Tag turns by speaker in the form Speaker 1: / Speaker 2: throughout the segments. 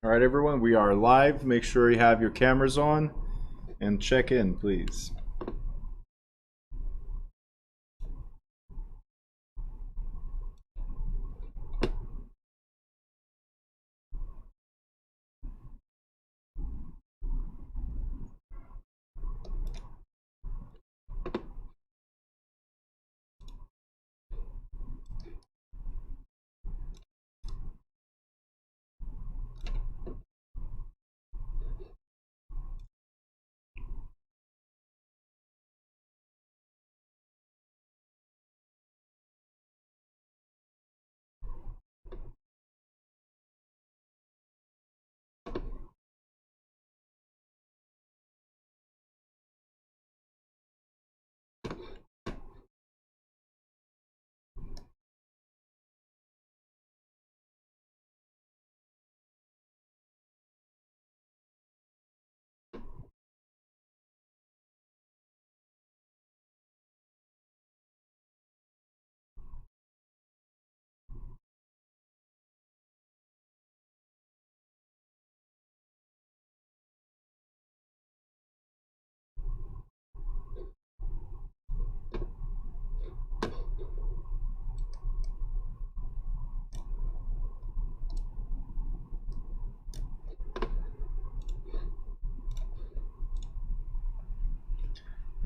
Speaker 1: All right, everyone, we are live. Make sure you have your cameras on and check in, please.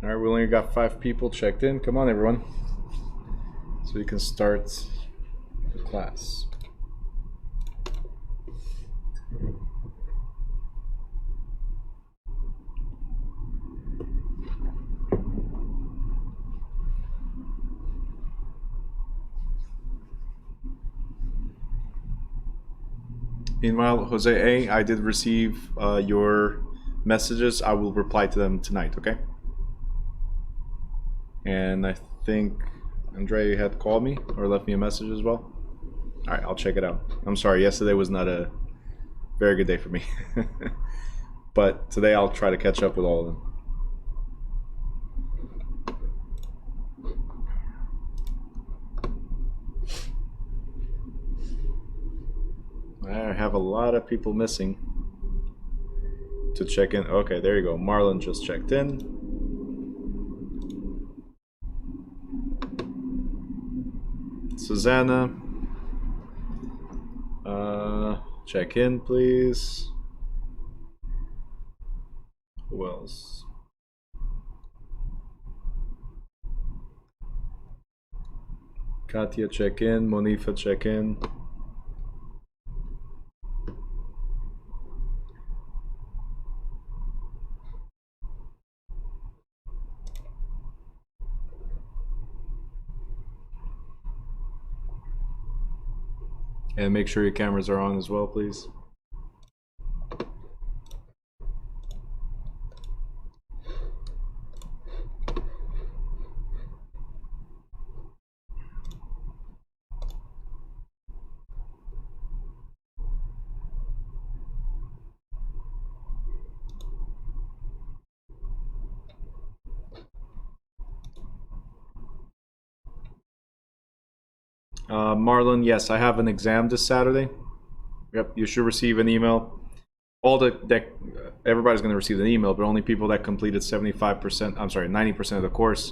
Speaker 1: All right, we only got 5 people checked in. Come on, everyone, so we can start the class. Meanwhile, Jose A, I did receive your messages. I will reply to them tonight, okay? And I think Andre had called me or left me a message as well. All right, I'll check it out. I'm sorry, yesterday was not a very good day for me. But today I'll try to catch up with all of them. I have a lot of people missing to check in. Okay, there you go. Marlon just checked in. Susanna, check in, please. Who else? Katya, check in. Monifa, check in. And make sure your cameras are on as well, please. Marlon, yes, I have an exam this Saturday. Yep, you should receive an email. Everybody's going to receive an email, but only people that completed 75%, I'm sorry, 90% of the course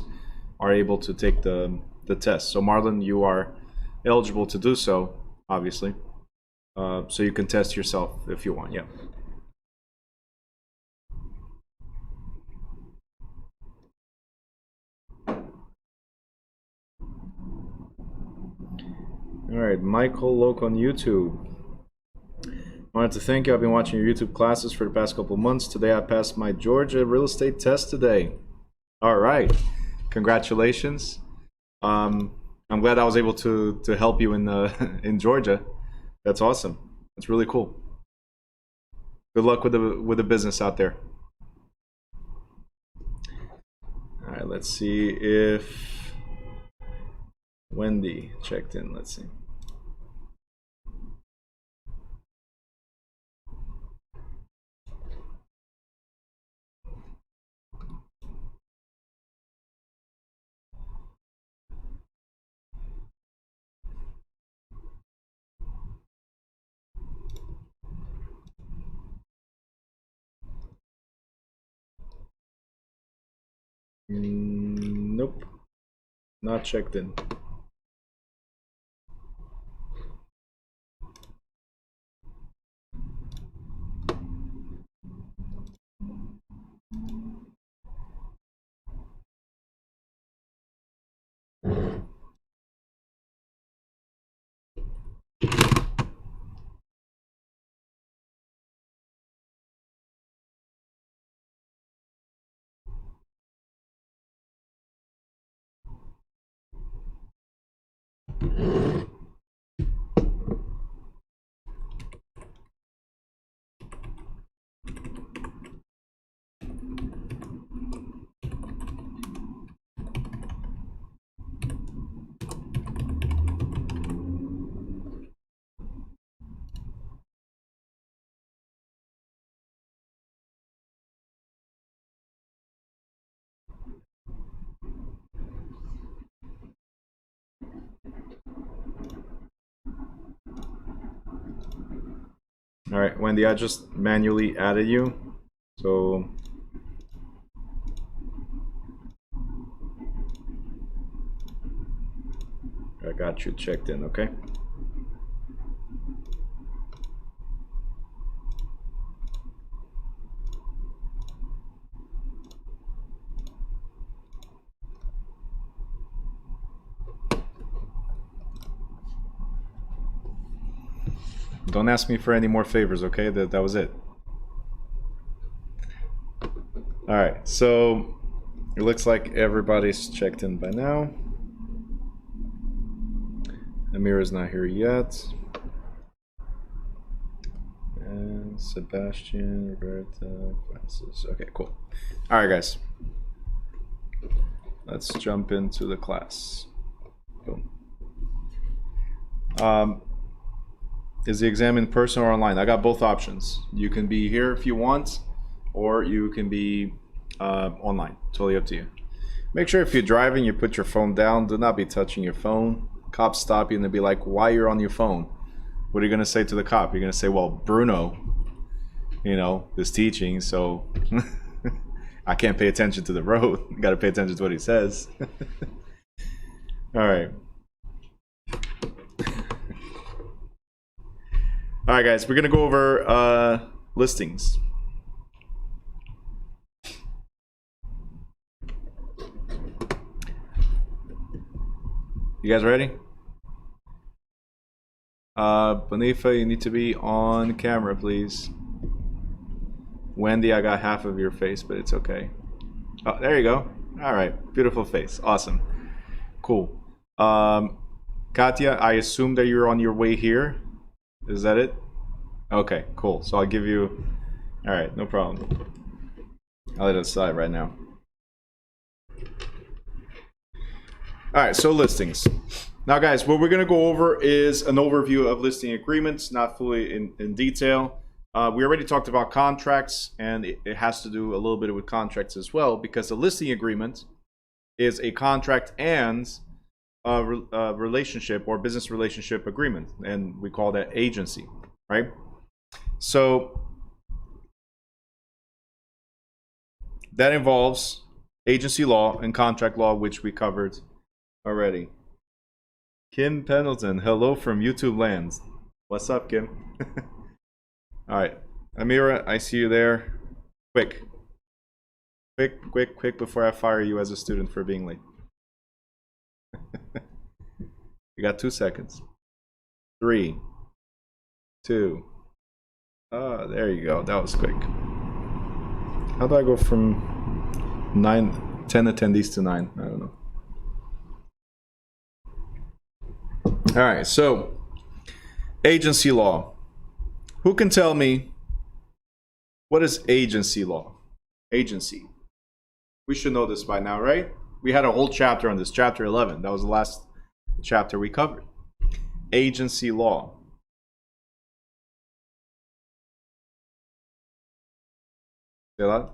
Speaker 1: are able to take the test. So Marlon, you are eligible to do so, obviously. So you can test yourself if you want, yeah. All right, Michael Loke on YouTube. I wanted to thank you. I've been watching your YouTube classes for the past couple months. Today I passed my Georgia real estate test today. All right, congratulations. I'm glad I was able to help you in in Georgia. That's awesome. That's really cool. Good luck with the business out there. All right, let's see if Wendy checked in. Let's see. Nope. Not checked in. All right, Wendy, I just manually added you, so I got you checked in, okay? Don't ask me for any more favors, okay? That was it. All right, so it looks like everybody's checked in by now. Amira's not here yet. And Sebastian, Roberta, Francis. Okay, cool. All right, guys. Let's jump into the class. Boom. Is the exam in person or online? I got both options. You can be here if you want, or you can be online. Totally up to you. Make sure if you're driving, you put your phone down. Do not be touching your phone. Cops stop you and they'll be like, why you're on your phone? What are you going to say to the cop? You're going to say, well, Bruno, you know, is teaching, so I can't pay attention to the road. Got to pay attention to what he says. All right. All right, guys, we're going to go over listings. You guys ready? Bonifa, you need to be on camera, please. Wendy, I got half of your face, but it's okay. Oh, there you go. All right, beautiful face. Awesome. Cool. Katya, I assume that you're on your way here. Is that it? Okay, cool. So I'll give you... All right, no problem. I'll let it aside right now. All right, so listings. Now, guys, what we're going to go over is an overview of listing agreements, not fully in detail. We already talked about contracts, and it has to do a little bit with contracts as well, because a listing agreement is a contract and a relationship or business relationship agreement, and we call that agency, right? So that involves agency law and contract law, which we covered already. Kim Pendleton, hello from YouTube land. What's up, Kim? All right, Amira, I see you there. Quick before I fire you as a student for being late. You got 2 seconds. 3, 2. There you go. That was quick. How do I go from 10 attendees to 9? I don't know. All right, so agency law. Who can tell me what is agency law? Agency. We should know this by now, right? We had a whole chapter on this, chapter 11. That was the last chapter we covered. Agency law. See that?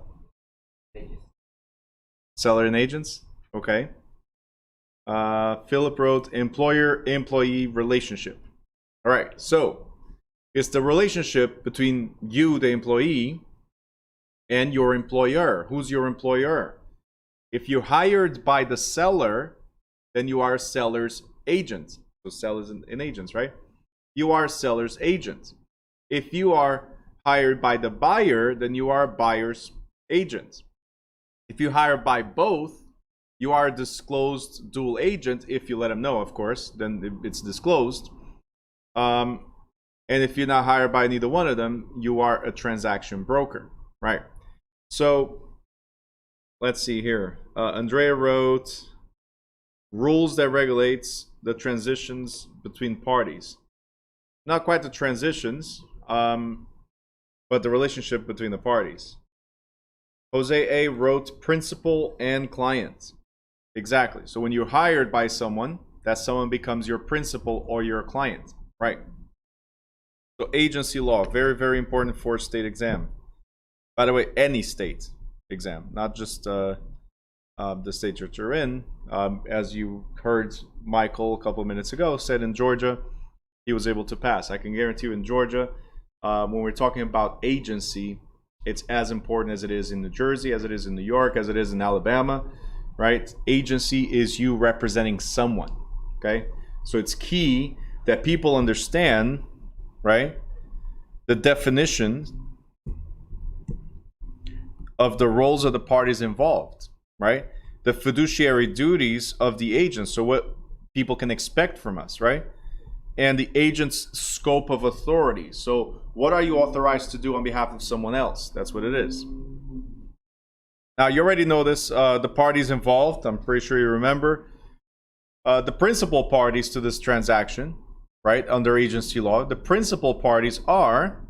Speaker 1: Seller and agents? Okay. Philip wrote employer-employee relationship. All right, so it's the relationship between you, the employee, and your employer. Who's your employer? If you're hired by the seller, then you are a seller's agent. So sellers and agents, right? You are a seller's agent. If you are hired by the buyer, then you are a buyer's agent. If you hire by both, you are a disclosed dual agent. If you let them know, of course, then it's disclosed. And if you're not hired by neither one of them, you are a transaction broker, right? So let's see here. Andrea wrote rules that regulates the transitions between parties. Not quite the transitions, but the relationship between the parties. Jose A wrote principal and client. Exactly. So when you're hired by someone, that someone becomes your principal or your client, right? So agency law, very, very important for state exam. By the way, any state exam, not just the state that you're in. As you heard Michael a couple of minutes ago said in Georgia, he was able to pass. I can guarantee you in Georgia, when we're talking about agency, it's as important as it is in New Jersey, as it is in New York, as it is in Alabama, right? Agency is you representing someone, okay? So it's key that people understand, right, the definition of the roles of the parties involved, right? The fiduciary duties of the agent, so what people can expect from us, right? And the agent's scope of authority. So what are you authorized to do on behalf of someone else? That's what it is. Now, you already know this, the parties involved, I'm pretty sure you remember. The principal parties to this transaction, right, under agency law, the principal parties are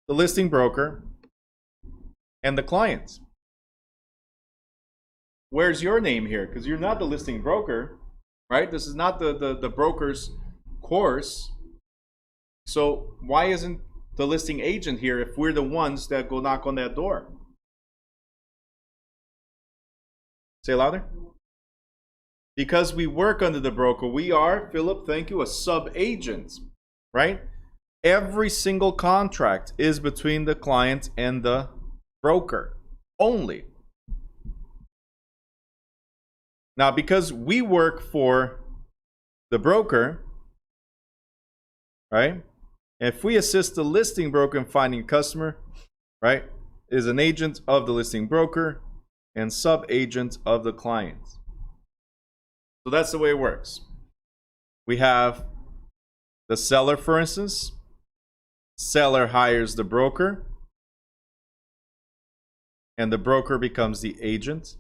Speaker 1: the listing broker and the client. Where's your name here? Because you're not the listing broker, right? This is not the broker's course. So why isn't the listing agent here if we're the ones that go knock on that door? Say louder. Because we work under the broker, we are, Philip, thank you, a sub-agent, right? Every single contract is between the client and the broker only. Now, because we work for the broker, right? If we assist the listing broker in finding a customer, right, is an agent of the listing broker and sub-agent of the client. So that's the way it works. We have the seller, for instance. Seller hires the broker, and the broker becomes the agent.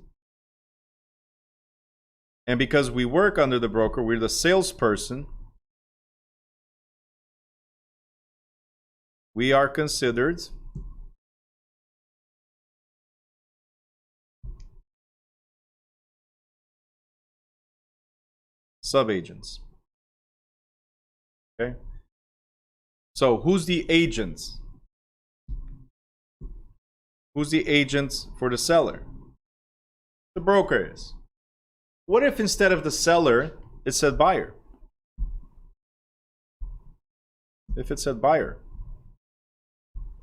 Speaker 1: And because we work under the broker, we're the salesperson. We are considered sub-agents. Okay? So who's the agent? Who's the agent for the seller? The broker is. What if instead of the seller, it said buyer? If it said buyer.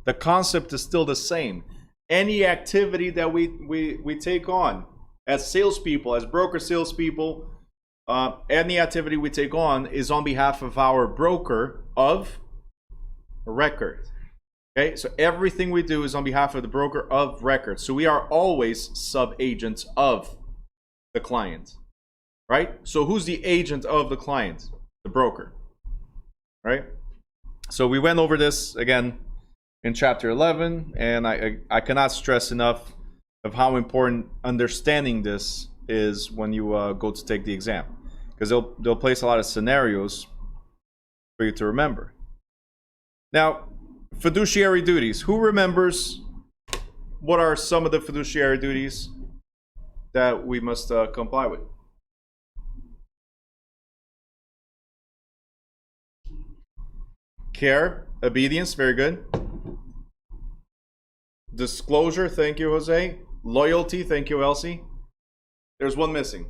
Speaker 1: The concept is still the same. Any activity that we take on as salespeople, as broker salespeople, any activity we take on is on behalf of our broker of record. Okay, so everything we do is on behalf of the broker of record. So we are always sub-agents of the client, right? So who's the agent of the client? The broker, right? So we went over this again in chapter 11, and I cannot stress enough of how important understanding this is when you go to take the exam, because they'll place a lot of scenarios for you to remember. Now, fiduciary duties. Who remembers what are some of the fiduciary duties that we must comply with? Care, obedience, very good. Disclosure, thank you, Jose. Loyalty, thank you, Elsie. There's one missing.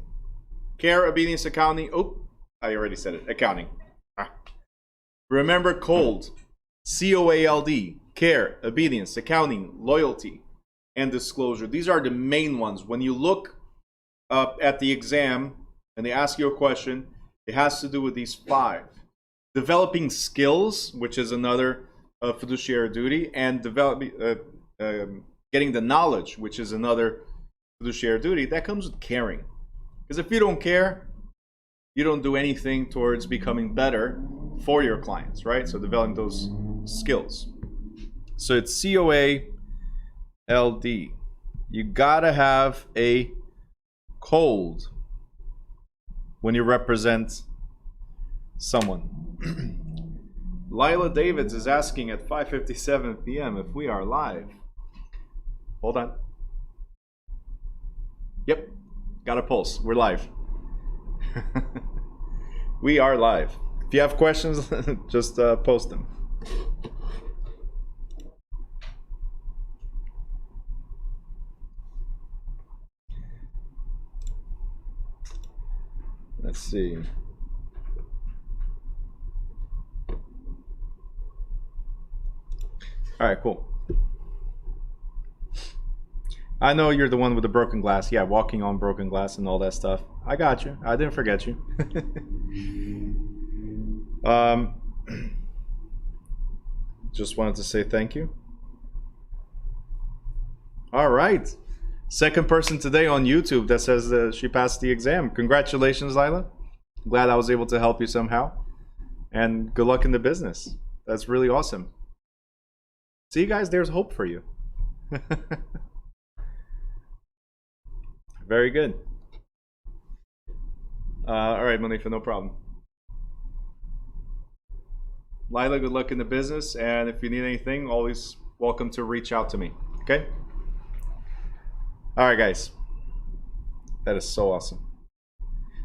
Speaker 1: Care, obedience, accounting. Oh, I already said it. Accounting. Remember cold. COALD. Care, obedience, accounting, loyalty. and disclosure. These are the main ones. When you look up at the exam and they ask you a question, it has to do with these 5. Developing skills, which is another fiduciary duty, and getting the knowledge, which is another fiduciary duty. That comes with caring. Because if you don't care, you don't do anything towards becoming better for your clients, right? So developing those skills. So it's COA LD. You gotta have a cold when you represent someone. Lila Davids is asking at 5:57 p.m. if we are live. Hold on. Yep, got a pulse. We're live. We are live. If you have questions, just post them. Let's see. All right, cool. I know you're the one with the broken glass. Yeah, walking on broken glass and all that stuff. I got you. I didn't forget you. Just wanted to say thank you. All right. Second person today on YouTube that says she passed the exam. Congratulations, Lila. Glad I was able to help you somehow. And good luck in the business. That's really awesome. See, guys, there's hope for you. Very good. All right, Monifa, no problem. Lila, good luck in the business. And if you need anything, always welcome to reach out to me. Okay? All right, guys. That is so awesome.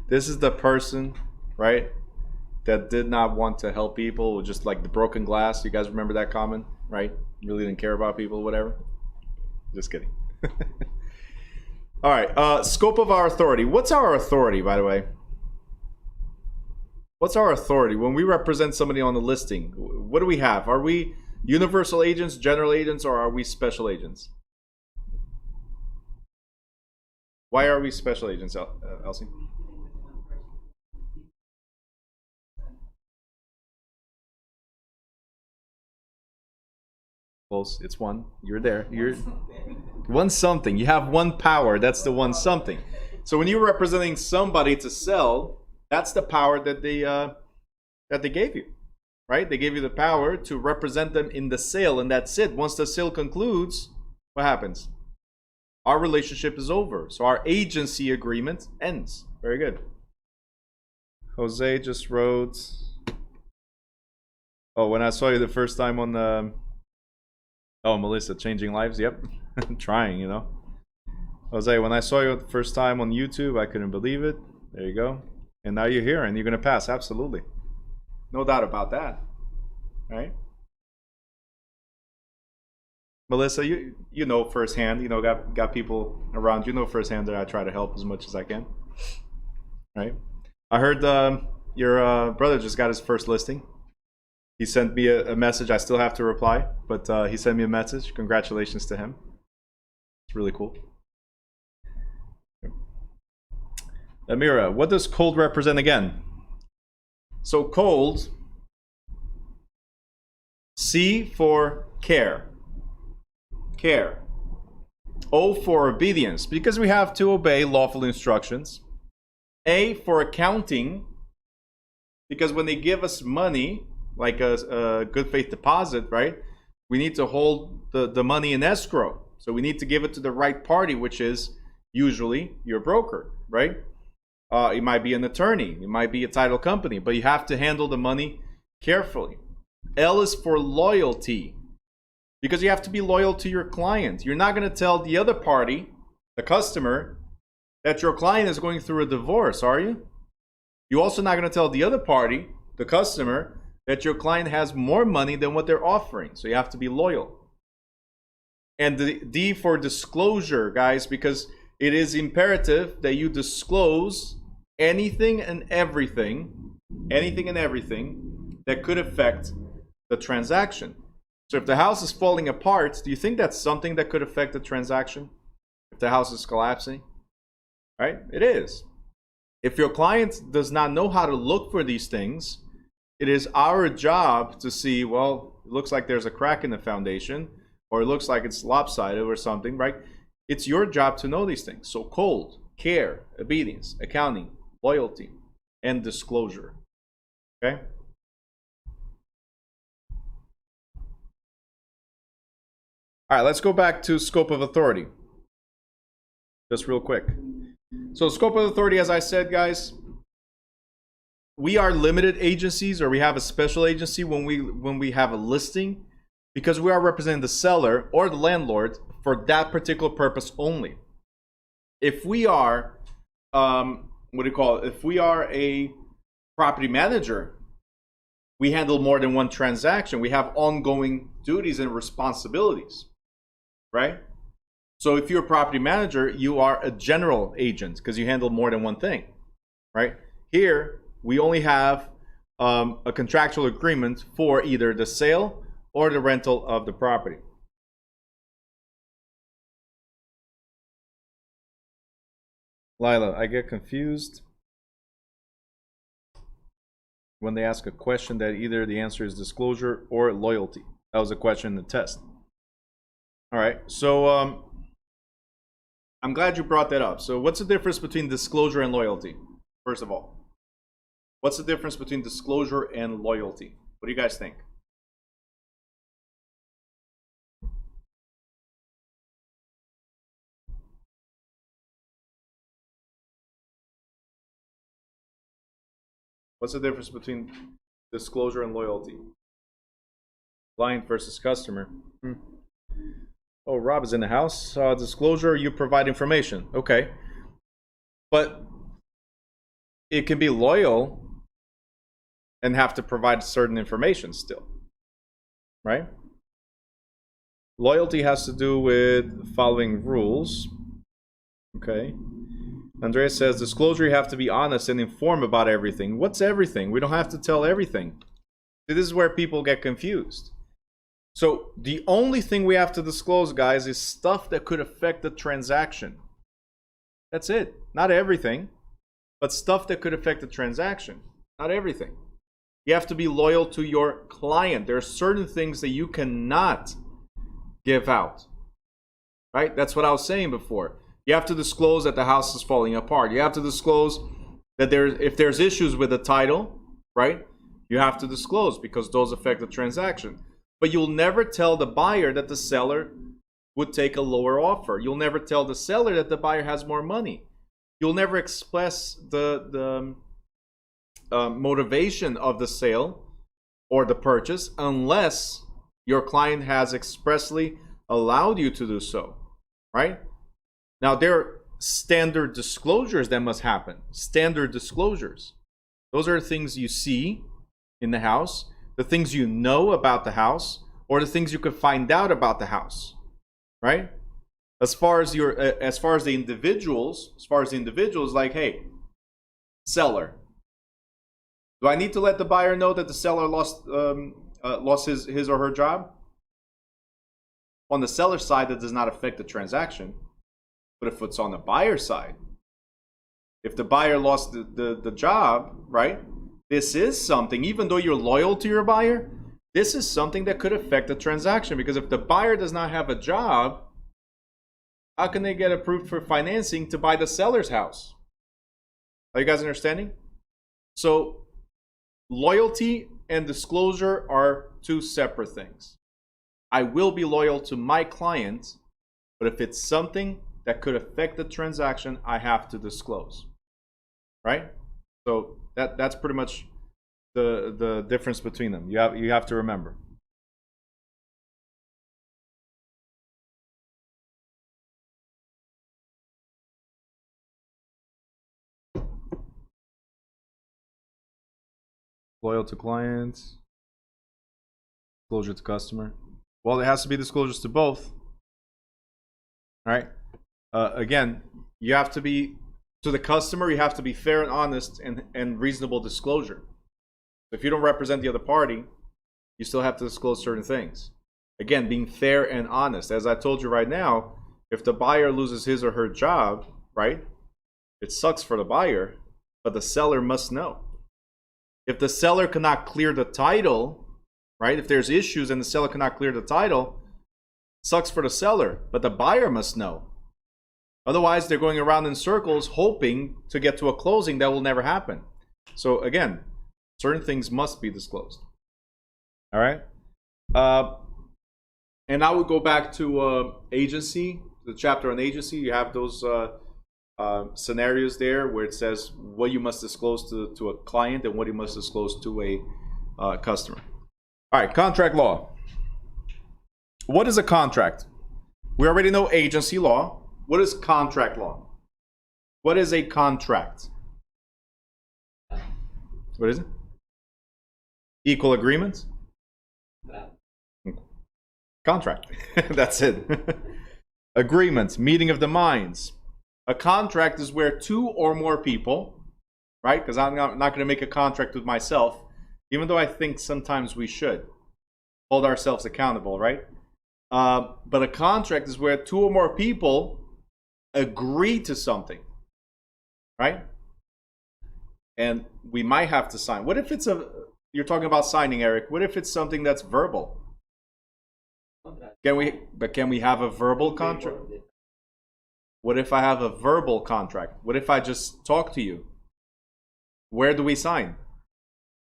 Speaker 1: This is the person, right, that did not want to help people, just like the broken glass. You guys remember that comment, right? Really didn't care about people, whatever. Just kidding. All right, scope of our authority. What's our authority, by the way? What's our authority when we represent somebody on the listing? What do we have? Are we universal agents, general agents, or are we special agents? Why are we special agents, Elsie? Close. It's one. You're there. You're one something. You have one power. That's the one something. So when you're representing somebody to sell, that's the power that they gave you, right? They gave you the power to represent them in the sale, and that's it. Once the sale concludes, what happens? Our relationship is over. So our agency agreement ends. Very good. Jose just wrote, oh, when I saw you the first time on the, oh, Melissa, changing lives. Yep. I'm trying, you know. Jose, when I saw you the first time on YouTube, I couldn't believe it. There you go. And now you're here and you're going to pass. Absolutely. No doubt about that. Right? Melissa, you know firsthand, you know, got people around, you know firsthand that I try to help as much as I can. Right? I heard your brother just got his first listing. He sent me a message. I still have to reply, but he sent me a message. Congratulations to him. It's really cool. Amira, what does cold represent again? So cold, C for care. Care. O for obedience, because we have to obey lawful instructions. A for accounting, because when they give us money, like a good faith deposit, right? We need to hold the money in escrow. So we need to give it to the right party, which is usually your broker, right? It might be an attorney, it might be a title company, but you have to handle the money carefully. L is for loyalty, because you have to be loyal to your client. You're not going to tell the other party, the customer, that your client is going through a divorce, are you? You're also not going to tell the other party, the customer, that your client has more money than what they're offering. So you have to be loyal. And the D for disclosure, guys, because it is imperative that you disclose anything and everything that could affect the transaction. So if the house is falling apart, do you think that's something that could affect the transaction? If the house is collapsing, right? It is. If your client does not know how to look for these things, it is our job to see, well, it looks like there's a crack in the foundation, or it looks like it's lopsided or something, right? It's your job to know these things. So cold, care, obedience, accounting, loyalty, and disclosure. Okay? All right, let's go back to scope of authority. Just real quick. So scope of authority, as I said, guys, we are limited agencies, or we have a special agency when we have a listing, because we are representing the seller or the landlord for that particular purpose only. If we are, if we are a property manager, we handle more than one transaction. We have ongoing duties and responsibilities, right? So if you're a property manager, you are a general agent because you handle more than one thing, right? Here, we only have a contractual agreement for either the sale or the rental of the property. Lila, I get confused when they ask a question that either the answer is disclosure or loyalty. That was a question in the test. All right, so I'm glad you brought that up. So what's the difference between disclosure and loyalty? First of all, what's the difference between disclosure and loyalty? What do you guys think? What's the difference between disclosure and loyalty? Client versus customer. Oh, Rob is in the house. Disclosure, you provide information. Okay. But it can be loyal and have to provide certain information still. Right? Loyalty has to do with following rules. Okay. Andrea says, disclosure, you have to be honest and inform about everything. What's everything? We don't have to tell everything. This is where people get confused. So the only thing we have to disclose, guys, is stuff that could affect the transaction. That's it. Not everything, but stuff that could affect the transaction. Not everything. You have to be loyal to your client. There are certain things that you cannot give out. Right? That's what I was saying before. You have to disclose that the house is falling apart. You have to disclose that if there's issues with the title, right? You have to disclose because those affect the transaction. But you'll never tell the buyer that the seller would take a lower offer. You'll never tell the seller that the buyer has more money. You'll never express the motivation of the sale or the purchase unless your client has expressly allowed you to do so, right? Now, there are standard disclosures that must happen. Standard disclosures. Those are the things you see in the house, the things you know about the house, or the things you could find out about the house, right? As far as the individuals, like, hey, seller, do I need to let the buyer know that the seller lost his or her job? On the seller side, that does not affect the transaction. But if it's on the buyer side, if the buyer lost the job, right? This is something, even though you're loyal to your buyer, this is something that could affect the transaction. Because if the buyer does not have a job, how can they get approved for financing to buy the seller's house? Are you guys understanding? So loyalty and disclosure are two separate things. I will be loyal to my client, but if it's something that could affect the transaction, I have to disclose, right? So that's pretty much the difference between them. You have to remember. Loyal to clients, disclosure to customer. Well, it has to be disclosures to both. All right. Again, you have to be, to the customer, you have to be fair and honest and reasonable disclosure. If you don't represent the other party, you still have to disclose certain things. Again, being fair and honest. As I told you right now, if the buyer loses his or her job, right, it sucks for the buyer, but the seller must know. If the seller cannot clear the title, right, if there's issues and the seller cannot clear the title, it sucks for the seller, but the buyer must know. Otherwise, they're going around in circles hoping to get to a closing that will never happen. So again, certain things must be disclosed. All right? And I would go back to agency, the chapter on agency. You have those scenarios there where it says what you must disclose to a client and what you must disclose to a customer. All right, contract law. What is a contract? We already know agency law. What is contract law? What is a contract? What is it? Equal agreement? Contract. That's it. Agreement, meeting of the minds. A contract is where two or more people, right? Because I'm not going to make a contract with myself, even though I think sometimes we should hold ourselves accountable, right? But a contract is where two or more people agree to something, right? And we might have to sign. What if it's you're talking about signing, Eric. What if it's something that's verbal? Can we have a verbal contract? What if I have a verbal contract? What if I just talk to you? Where do we sign?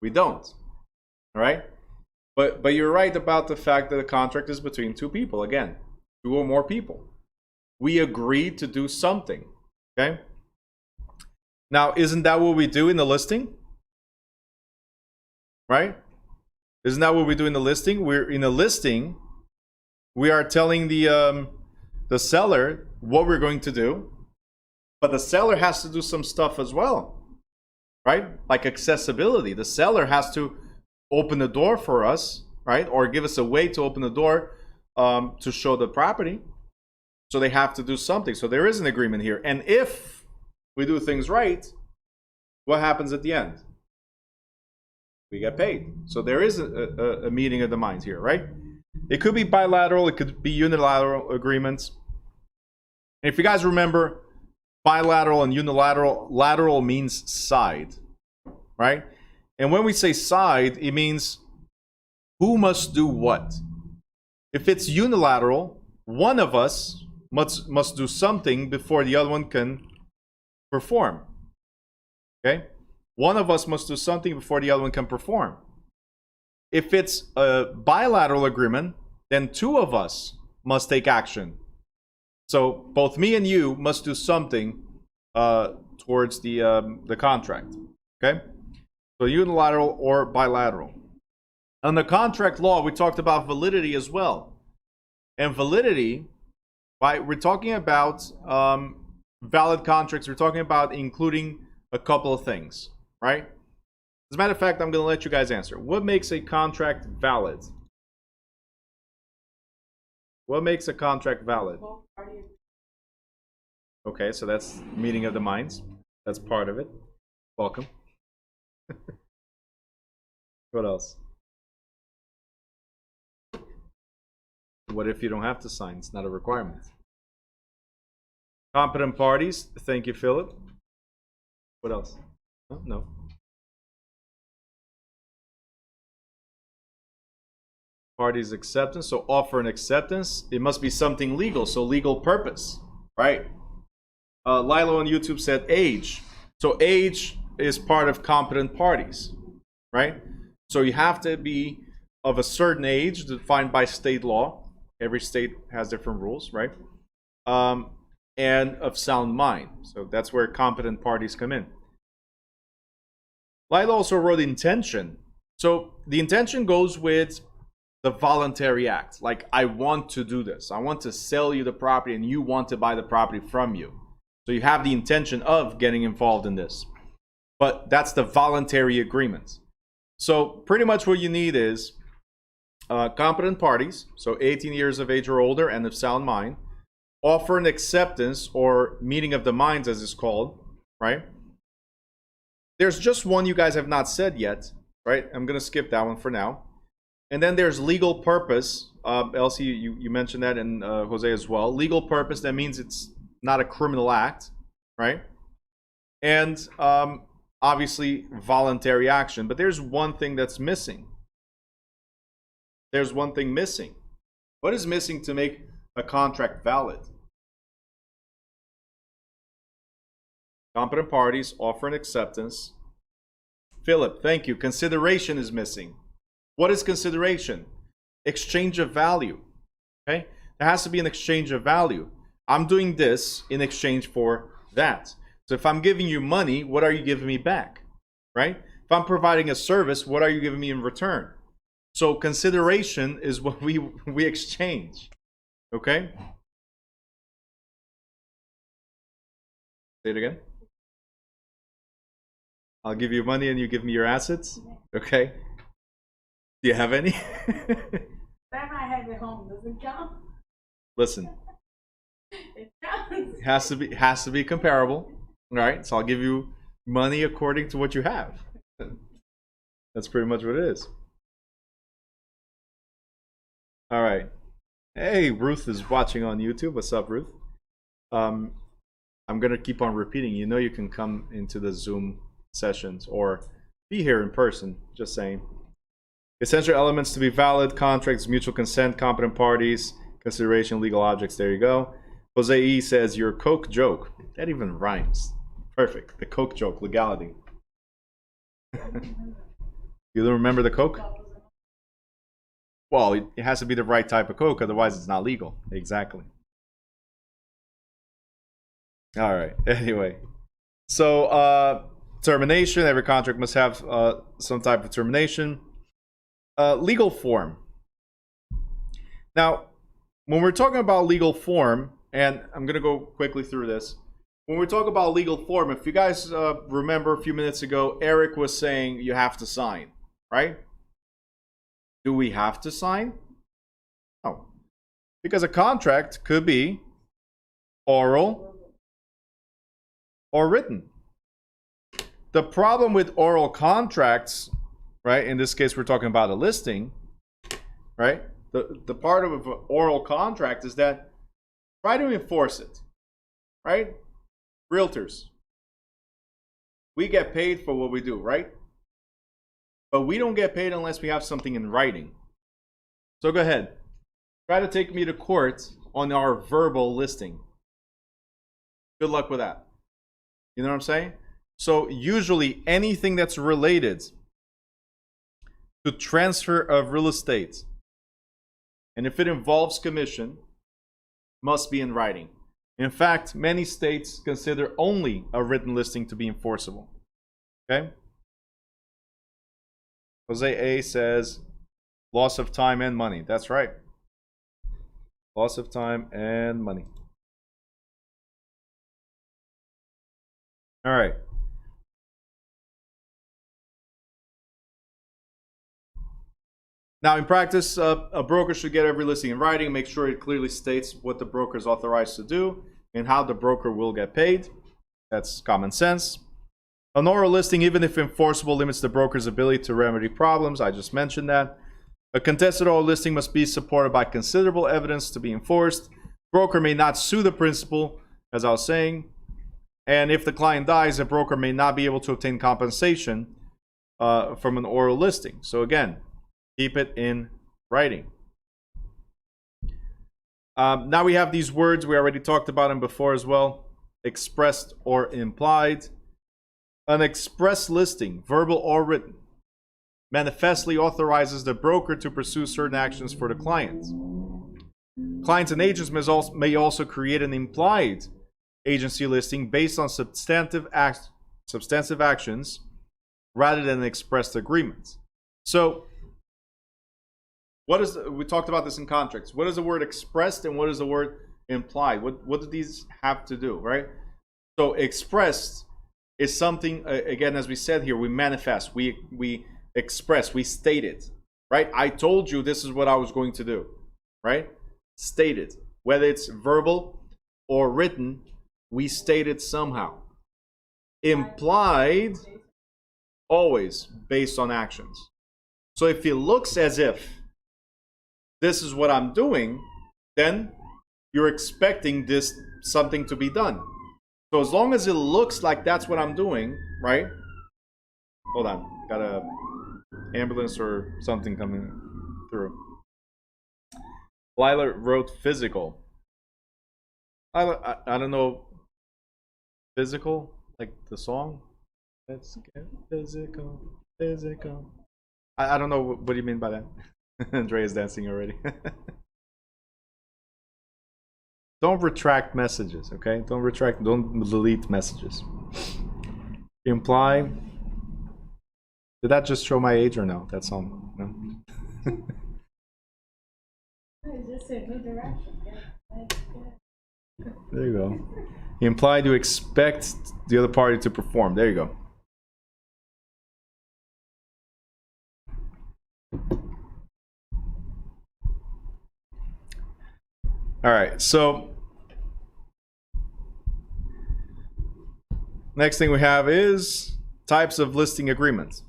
Speaker 1: We don't. All right? But you're right about the fact that a contract is between two people. Again, two or more people. We agree to do something. Okay? Now, isn't that what we do in the listing? Right? Isn't that what we do in the listing? We're in a listing. We are telling the seller what we're going to do, but the seller has to do some stuff as well, right? Like accessibility. The seller has to open the door for us, right? Or give us a way to open the door to show the property. So they have to do something. So there is an agreement here. And if we do things right, what happens at the end? We get paid. So there is a meeting of the minds here, right? It could be bilateral, it could be unilateral agreements. And if you guys remember, bilateral and unilateral, lateral means side, right? And when we say side, it means who must do what. If it's unilateral, one of us must do something before the other one can perform. Okay? One of us must do something before the other one can perform. If it's a bilateral agreement, then two of us must take action. So both me and you must do something towards the contract. Okay? So unilateral or bilateral. On the contract law, we talked about validity as well. And validity, right, we're talking about valid contracts. We're talking about including a couple of things, right? As a matter of fact, I'm going to let you guys answer. What makes a contract valid? What makes a contract valid? Okay, so that's meeting of the minds. That's part of it. Welcome. What else? What if you don't have to sign? It's not a requirement. Competent parties. Thank you, Philip. What else? Oh, no. Parties acceptance. So offer and acceptance. It must be something legal. So legal purpose. Right? Lilo on YouTube said age. So age is part of competent parties. Right? So you have to be of a certain age defined by state law. Every state has different rules, right? And of sound mind. So that's where competent parties come in. Lila also wrote intention. So the intention goes with the voluntary act. Like, I want to do this. I want to sell you the property and you want to buy the property from you. So you have the intention of getting involved in this. But that's the voluntary agreement. So pretty much what you need is competent parties, so 18 years of age or older and of sound mind, offer an acceptance or meeting of the minds as it's called, right? There's just one you guys have not said yet, right? I'm going to skip that one for now. And then there's legal purpose. Elsie, you mentioned that, and Jose as well. Legal purpose, that means it's not a criminal act, right? And obviously voluntary action. But there's one thing that's missing. There's one thing missing. What is missing to make a contract valid? Competent parties offer an acceptance. Philip, thank you. Consideration is missing. What is consideration? Exchange of value. Okay? There has to be an exchange of value. I'm doing this in exchange for that. So if I'm giving you money, what are you giving me back? Right? If I'm providing a service, what are you giving me in return? So consideration is what we exchange. Okay? Say it again. I'll give you money and you give me your assets. Okay? Do you have any?
Speaker 2: That I have at home doesn't count.
Speaker 1: Listen.
Speaker 2: It counts.
Speaker 1: It has to be comparable. All right? So I'll give you money according to what you have. That's pretty much what it is. All right. Hey, Ruth is watching on YouTube. What's up, Ruth? I'm going to keep on repeating. You know you can come into the Zoom sessions or be here in person. Just saying. Essential elements to be valid: contracts, mutual consent, competent parties, consideration, legal objects. There you go. Jose E says your Coke joke. That even rhymes. Perfect. The Coke joke, legality. You don't remember the Coke? Well, it has to be the right type of Coke, otherwise it's not legal. Exactly. All right. Anyway, so termination. Every contract must have some type of termination. Legal form. Now, when we're talking about legal form, and I'm going to go quickly through this. When we talk about legal form, if you guys remember a few minutes ago, Eric was saying you have to sign, right? Do we have to sign? No. Because a contract could be oral or written. The problem with oral contracts, right? In this case, we're talking about a listing, right? The part of an oral contract is that try to enforce it, right? Realtors, we get paid for what we do, right? But we don't get paid unless we have something in writing. So go ahead. Try to take me to court on our verbal listing. Good luck with that. You know what I'm saying? So usually anything that's related to transfer of real estate, and if it involves commission, must be in writing. In fact, many states consider only a written listing to be enforceable. Okay? Jose A says, loss of time and money. That's right. Loss of time and money. All right. Now, in practice, a broker should get every listing in writing, make sure it clearly states what the broker is authorized to do and how the broker will get paid. That's common sense. An oral listing, even if enforceable, limits the broker's ability to remedy problems. I just mentioned that. A contested oral listing must be supported by considerable evidence to be enforced. Broker may not sue the principal, as I was saying. And if the client dies, a broker may not be able to obtain compensation from an oral listing. So again, keep it in writing. Now we have these words. We already talked about them before as well. Expressed or implied. An express listing, verbal or written, manifestly authorizes the broker to pursue certain actions for the client. Clients and agents may also create an implied agency listing based on substantive actions rather than expressed agreements. So, we talked about this in contracts. What is the word expressed and what is the word implied? What do these have to do, right? So expressed is something, again, as we said here, we manifest, we express, we state it, right? I told you this is what I was going to do, right? Stated. Whether it's verbal or written, we state it somehow. Implied, always based on actions. So if it looks as if this is what I'm doing, then you're expecting this something to be done. So as long as it looks like that's what I'm doing, right? Hold on, got a ambulance or something coming through. Lila wrote physical. I don't know. Physical, like the song. Let's get physical, physical. I don't know what do you mean by that. Andre is dancing already. Don't retract messages, okay? Don't delete messages. Imply. Did that just show my age or no? That song, no?
Speaker 2: It just said new direction.
Speaker 1: There you go. Imply to expect the other party to perform. There you go. All right, so next thing we have is types of listing agreements.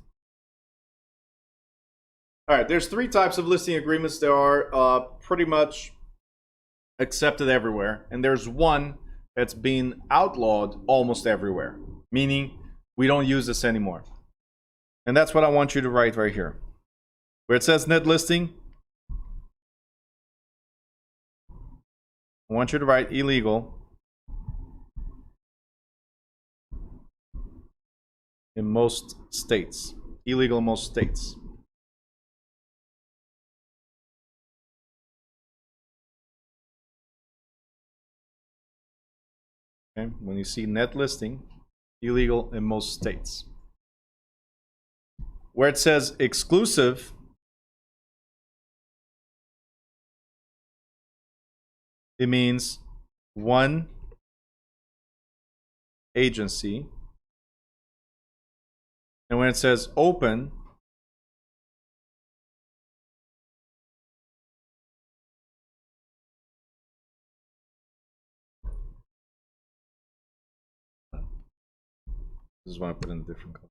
Speaker 1: All right, there's 3 types of listing agreements that are pretty much accepted everywhere, and there's one that's being outlawed almost everywhere, meaning we don't use this anymore. And that's what I want you to write right here. Where it says net listing, I want you to write illegal in most states. Illegal in most states. Okay, when you see net listing, illegal in most states. Where it says exclusive, it means one agency. And when it says open, this is when I put in a different color.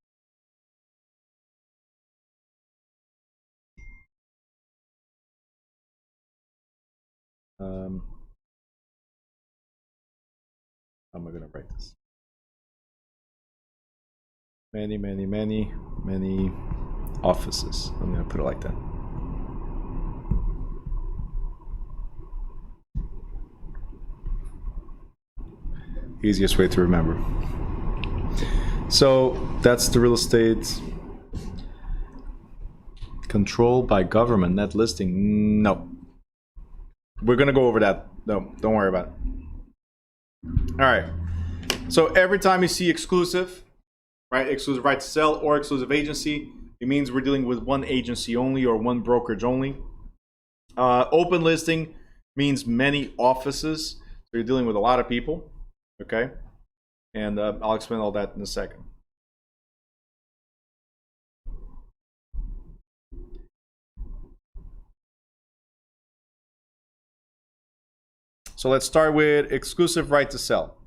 Speaker 1: How am I going to write this? Many offices. I'm going to put it like that. Easiest way to remember. So that's the real estate control by government, net listing. No. We're going to go over that. No, don't worry about it. All right. So every time you see exclusive, right, exclusive right to sell or exclusive agency, it means we're dealing with one agency only or one brokerage only. Open listing means many offices. So you're dealing with a lot of people. Okay. And I'll explain all that in a second. So let's start with exclusive right to sell.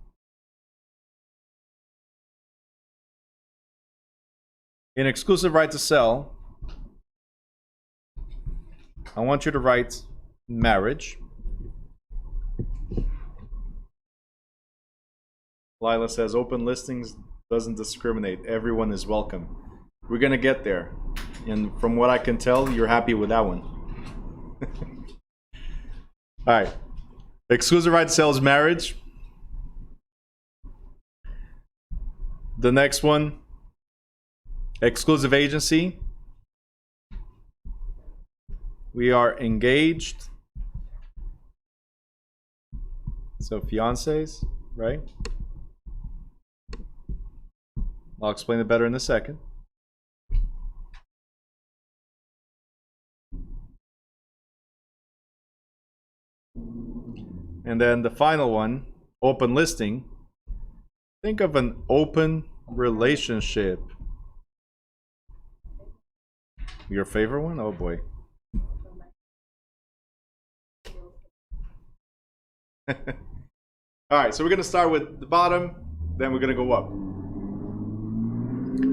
Speaker 1: In exclusive right to sell, I want you to write marriage. Lila says open listings doesn't discriminate. Everyone is welcome. We're going to get there. And from what I can tell, you're happy with that one. All right. Exclusive right to sell is marriage. The next one, exclusive agency. We are engaged. So fiancés, right? I'll explain it better in a second. And then the final one, open listing. Think of an open relationship. Your favorite one? Oh boy. All right, so we're going to start with the bottom, then we're going to go up.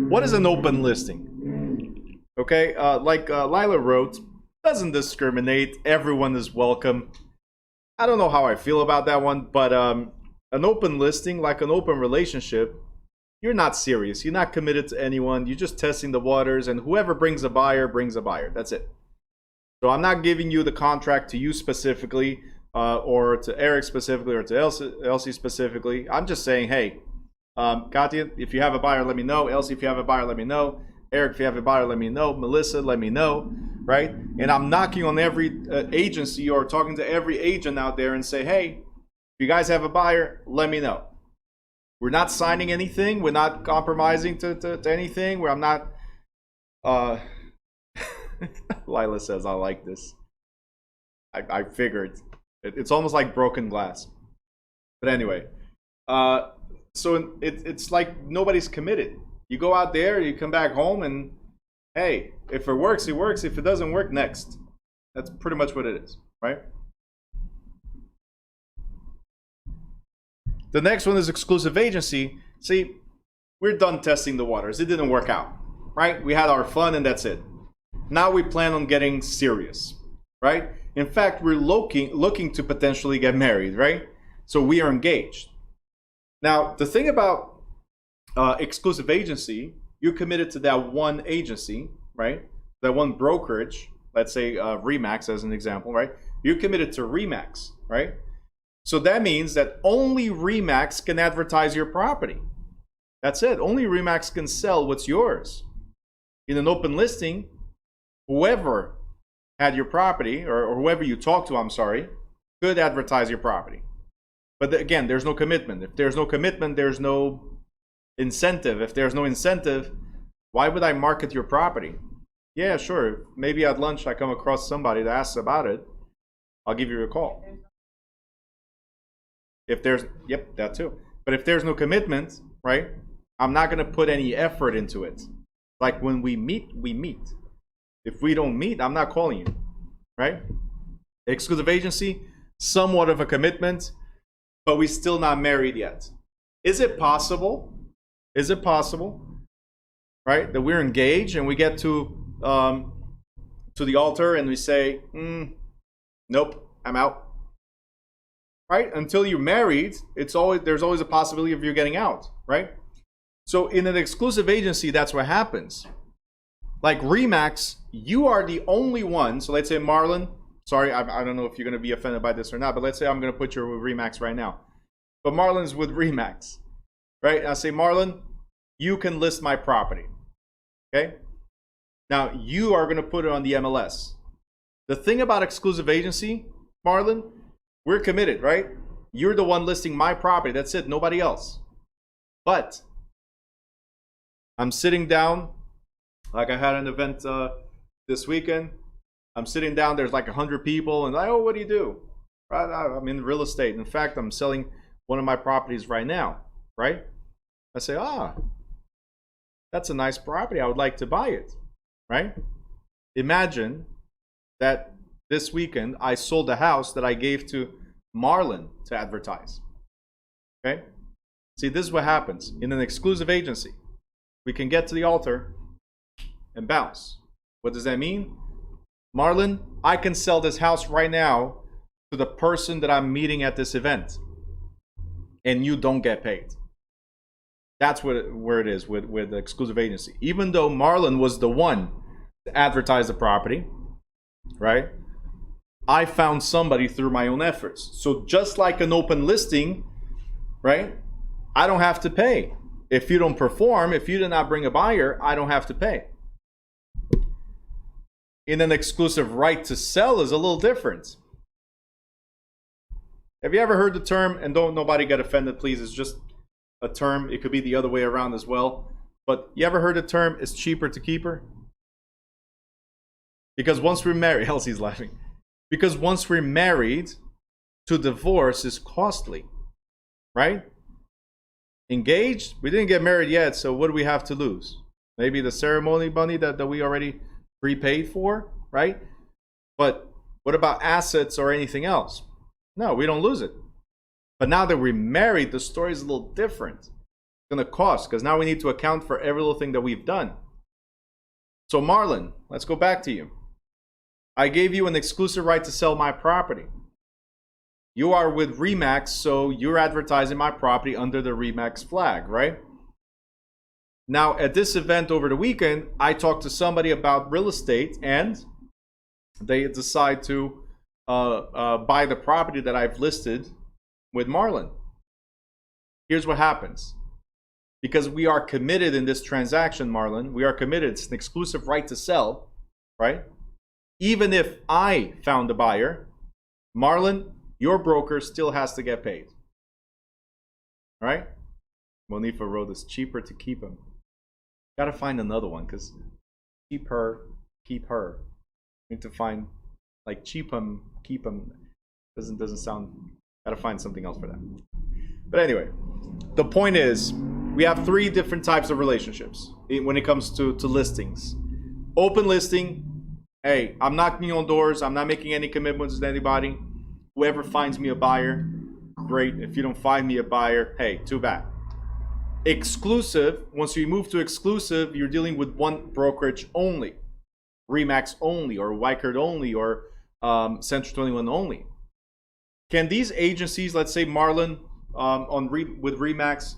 Speaker 1: What is an open listing? Okay, like Lila wrote, doesn't discriminate. Everyone is welcome. I don't know how I feel about that one, but an open listing, like an open relationship, you're not serious. You're not committed to anyone. You're just testing the waters, and whoever brings a buyer brings a buyer. That's it. So I'm not giving you the contract to you specifically, or to Eric specifically, or to Elsie specifically. I'm just saying, hey, Katya, if you have a buyer, let me know. Elsie, if you have a buyer, let me know. Eric, if you have a buyer, let me know. Melissa, let me know, right? And I'm knocking on every agency or talking to every agent out there and say, hey, if you guys have a buyer, let me know. We're not signing anything. We're not compromising to anything. Where I'm not. Lila says, I like this. I figured. It's almost like broken glass. But anyway, so it's like nobody's committed. You go out there, you come back home, and hey, if it works, it works. If it doesn't work, next. That's pretty much what it is, right? The next one is exclusive agency. See, we're done testing the waters. It didn't work out, right? We had our fun and that's it. Now we plan on getting serious, right? In fact, we're looking to potentially get married, right? So we are engaged. Now, the thing about exclusive agency, you're committed to that one agency, right? That one brokerage, let's say Remax as an example, right? You're committed to Remax, right? So that means that only Remax can advertise your property. That's it. Only Remax can sell what's yours. In an open listing, whoever had your property, or whoever you talk to, I'm sorry, could advertise your property. But again, there's no commitment. If there's no commitment, there's no incentive. If there's no incentive, why would I market your property? Yeah, sure. Maybe at lunch I come across somebody that asks about it. I'll give you a call. If there's, yep, that too. But if there's no commitment, right, I'm not going to put any effort into it. Like when we meet, we meet. If we don't meet, I'm not calling you, right? Exclusive agency, somewhat of a commitment, but we're still not married yet. Is it possible? Is it possible, right, that we're engaged and we get to the altar and we say, nope, I'm out. Right? Until you're married, there's always a possibility of you getting out, right? So in an exclusive agency, that's what happens. Like Remax, you are the only one. So let's say Marlon, sorry, I don't know if you're going to be offended by this or not, but let's say I'm going to put you with Remax right now. But Marlon's with Remax, right? And I say, Marlon, you can list my property, okay? Now, you are going to put it on the MLS. The thing about exclusive agency, Marlon, we're committed, right? You're the one listing my property. That's it. Nobody else. But I'm sitting down, like I had an event this weekend. I'm sitting down. There's like 100 people, and oh, what do you do? Right? I'm in real estate. In fact, I'm selling one of my properties right now. Right? I say, that's a nice property. I would like to buy it. Right? Imagine that this weekend, I sold a house that I gave to Marlon to advertise. Okay? See, this is what happens. In an exclusive agency, we can get to the altar and bounce. What does that mean? Marlon, I can sell this house right now to the person that I'm meeting at this event. And you don't get paid. That's where it is with the exclusive agency. Even though Marlon was the one to advertise the property, right? I found somebody through my own efforts. So just like an open listing, right? I don't have to pay. If you don't perform, if you did not bring a buyer, I don't have to pay. In an exclusive right to sell is a little different. Have you ever heard the term, and don't nobody get offended, please, it's just a term. It could be the other way around as well. But you ever heard the term, it's cheaper to keep her? Because once we're married, Elsie's laughing. Because once we're married, to divorce is costly, right? Engaged, we didn't get married yet, so what do we have to lose? Maybe the ceremony money that we already prepaid for, right? But what about assets or anything else? No, we don't lose it. But now that we're married, the story is a little different. It's going to cost, because now we need to account for every little thing that we've done. So Marlon, let's go back to you. I gave you an exclusive right to sell my property. You are with Remax, so you're advertising my property under the Remax flag, right? Now, at this event over the weekend, I talked to somebody about real estate, and they decide to buy the property that I've listed with Marlon. Here's what happens. Because we are committed in this transaction, Marlon, we are committed. It's an exclusive right to sell, right? Even if I found a buyer, Marlon, your broker still has to get paid. Right? Monifa wrote, it's cheaper to keep him. Gotta find another one, because keep her. Need to find, like, keep him. Doesn't sound, gotta find something else for that. But anyway, the point is, we have three different types of relationships when it comes to listings. Open listing, hey, I'm knocking on doors, I'm not making any commitments to anybody. Whoever finds me a buyer, great. If you don't find me a buyer, hey, too bad. Exclusive, once you move to exclusive, you're dealing with one brokerage only. Remax only, or Weichert only, or Century 21 only. Can these agencies, let's say Marlon with Remax,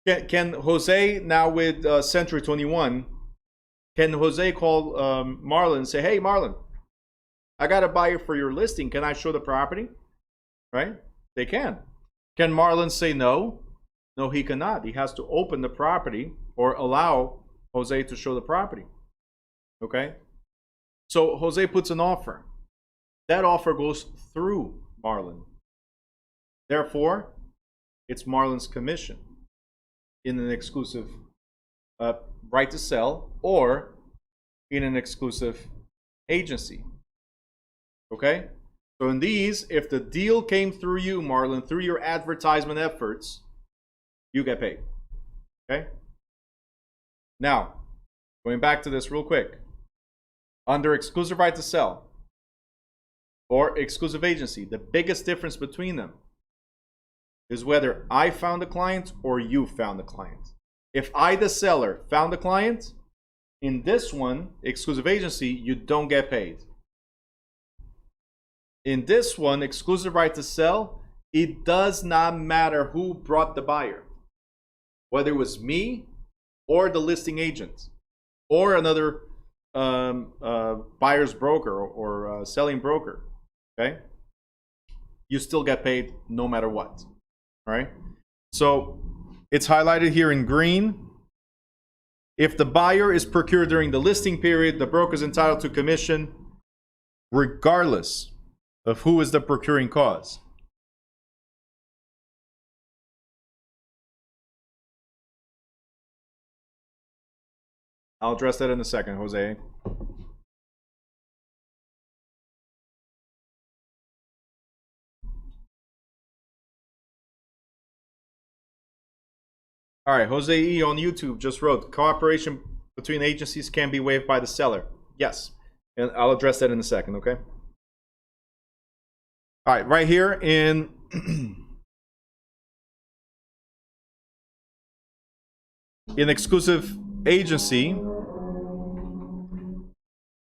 Speaker 1: can Jose now with Century 21, can Jose call Marlon and say, hey Marlon, I got a buyer for your listing, can I show the property? Right? They can. Can Marlon say no? No, he cannot. He has to open the property or allow Jose to show the property. Okay? So Jose puts an offer. That offer goes through Marlon. Therefore, it's Marlon's commission in an exclusive right to sell or in an exclusive agency. Okay? So in these, if the deal came through you, Marlon, through your advertisement efforts, you get paid. Okay? Now, going back to this real quick. Under exclusive right to sell or exclusive agency, the biggest difference between them is whether I found a client or you found a client. If I, the seller, found a client, in this one, exclusive agency, you don't get paid. In this one, exclusive right to sell, it does not matter who brought the buyer. Whether it was me or the listing agent or another buyer's broker or selling broker, okay? You still get paid no matter what, all right? So it's highlighted here in green. If the buyer is procured during the listing period, the broker is entitled to commission regardless of who is the procuring cause. I'll address that in a second, Jose. All right, Jose E on YouTube just wrote, cooperation between agencies can be waived by the seller. Yes, and I'll address that in a second, okay? All right, right here in in exclusive agency,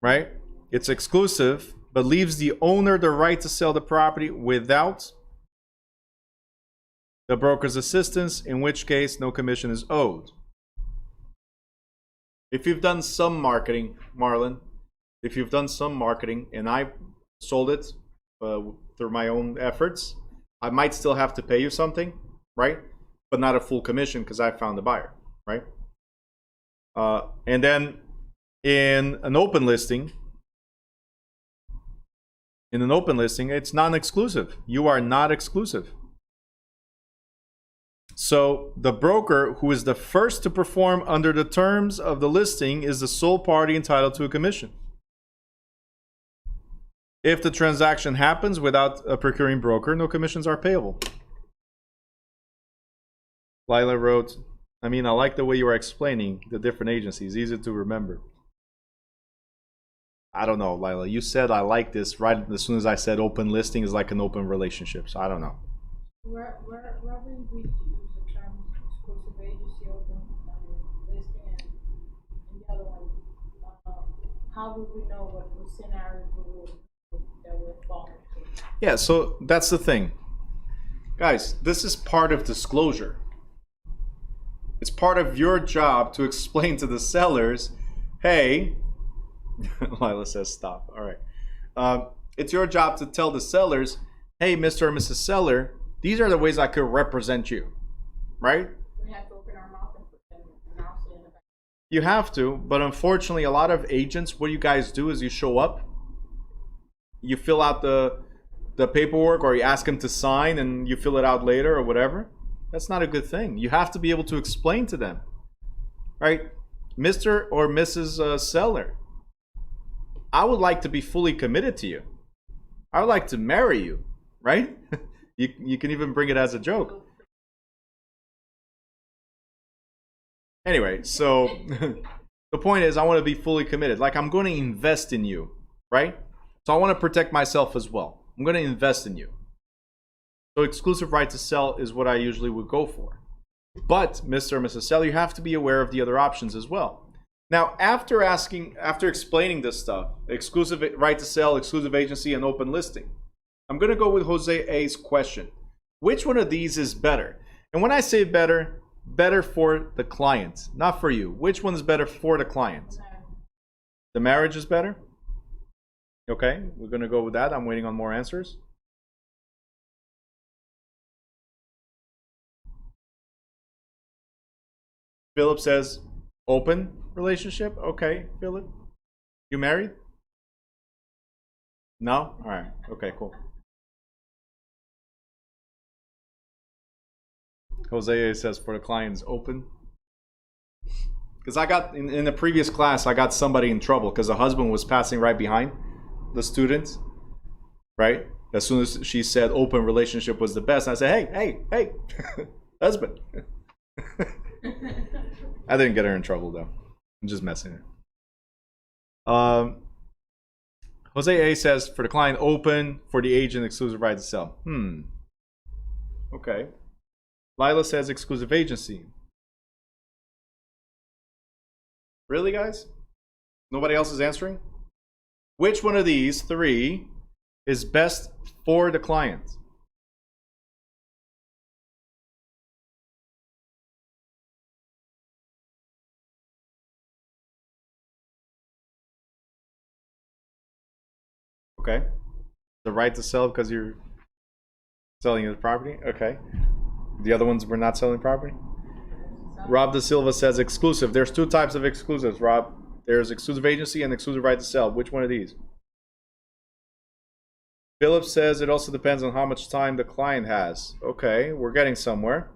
Speaker 1: right? It's exclusive, but leaves the owner the right to sell the property without the broker's assistance, in which case no commission is owed. If you've done some marketing, Marlon, if you've done some marketing and I sold it through my own efforts, I might still have to pay you something, right? But not a full commission because I found the buyer, right? And then in an open listing, it's non-exclusive. You are not exclusive. So the broker who is the first to perform under the terms of the listing is the sole party entitled to a commission. If the transaction happens without a procuring broker, no commissions are payable. Lila wrote, I mean, I like the way you are explaining the different agencies. Easy to remember. I don't know, Lila. You said I like this right as soon as I said open listing is like an open relationship. So I don't know.
Speaker 2: Where will we use the term exclusive agency, open listing, and the other one? how do we know what the scenarios that we're falling to?
Speaker 1: Yeah, so that's the thing. Guys, this is part of disclosure. It's part of your job to explain to the sellers, hey, Lila says stop. All right. It's your job to tell the sellers, hey, Mr. or Mrs. Seller, these are the ways I could represent you, right?
Speaker 2: We have to open our mouth and put them in our in the back.
Speaker 1: You have to, but unfortunately, a lot of agents, what you guys do is you show up, you fill out the paperwork, or you ask them to sign and you fill it out later or whatever. That's not a good thing. You have to be able to explain to them, right? Mr. or Mrs. Seller, I would like to be fully committed to you. I would like to marry you, right? You can even bring it as a joke. Anyway, so the point is I want to be fully committed. Like, I'm going to invest in you, right? So I want to protect myself as well. I'm going to invest in you. So exclusive right to sell is what I usually would go for. But Mr. or Mrs. Seller, you have to be aware of the other options as well. Now, after explaining this stuff, exclusive right to sell, exclusive agency, and open listing, I'm going to go with Jose A's question. Which one of these is better? And when I say better, better for the client, not for you. Which one is better for the client? The marriage is better? Okay, we're going to go with that. I'm waiting on more answers. Philip says open relationship. Okay, Philip. You married? No? All right. Okay, cool. Jose says for the clients open. Because I got, in the previous class, I got somebody in trouble because the husband was passing right behind the student, right? As soon as she said open relationship was the best, I said, hey, husband. I didn't get her in trouble though. I'm just messing her. Jose A says for the client open, for the agent exclusive right to sell. Okay. Lila says exclusive agency. Really, guys? Nobody else is answering? Which one of these three is best for the client? Okay. The right to sell because you're selling the property? Okay. The other ones were not selling property? Rob Da Silva says exclusive. There's two types of exclusives, Rob. There's exclusive agency and exclusive right to sell. Which one of these? Philip says it also depends on how much time the client has. Okay, we're getting somewhere.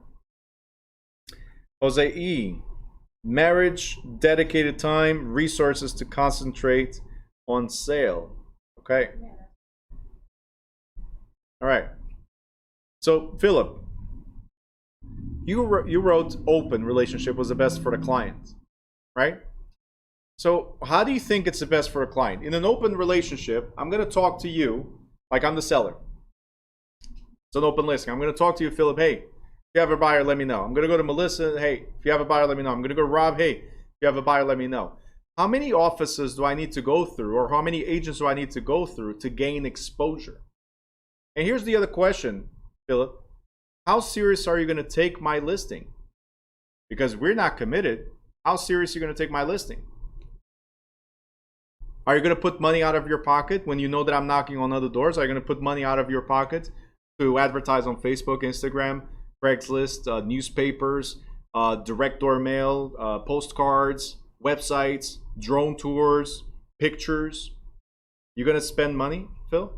Speaker 1: Jose E. Marriage, dedicated time, resources to concentrate on sale. Okay. All right. So, Philip, you wrote open relationship was the best for the client, right? So how do you think it's the best for a client? In an open relationship, I'm going to talk to you like I'm the seller. It's an open listing. I'm going to talk to you, Philip. Hey, if you have a buyer, let me know. I'm going to go to Melissa. Hey, if you have a buyer, let me know. I'm going to go to Rob. Hey, if you have a buyer, let me know. How many offices do I need to go through, or how many agents do I need to go through to gain exposure? And here's the other question, Philip. How serious are you going to take my listing? Because we're not committed. How serious are you going to take my listing? Are you going to put money out of your pocket when you know that I'm knocking on other doors? Are you going to put money out of your pocket to advertise on Facebook, Instagram, Craigslist, newspapers, direct door mail, postcards, websites, drone tours, pictures? You going to spend money, Phil?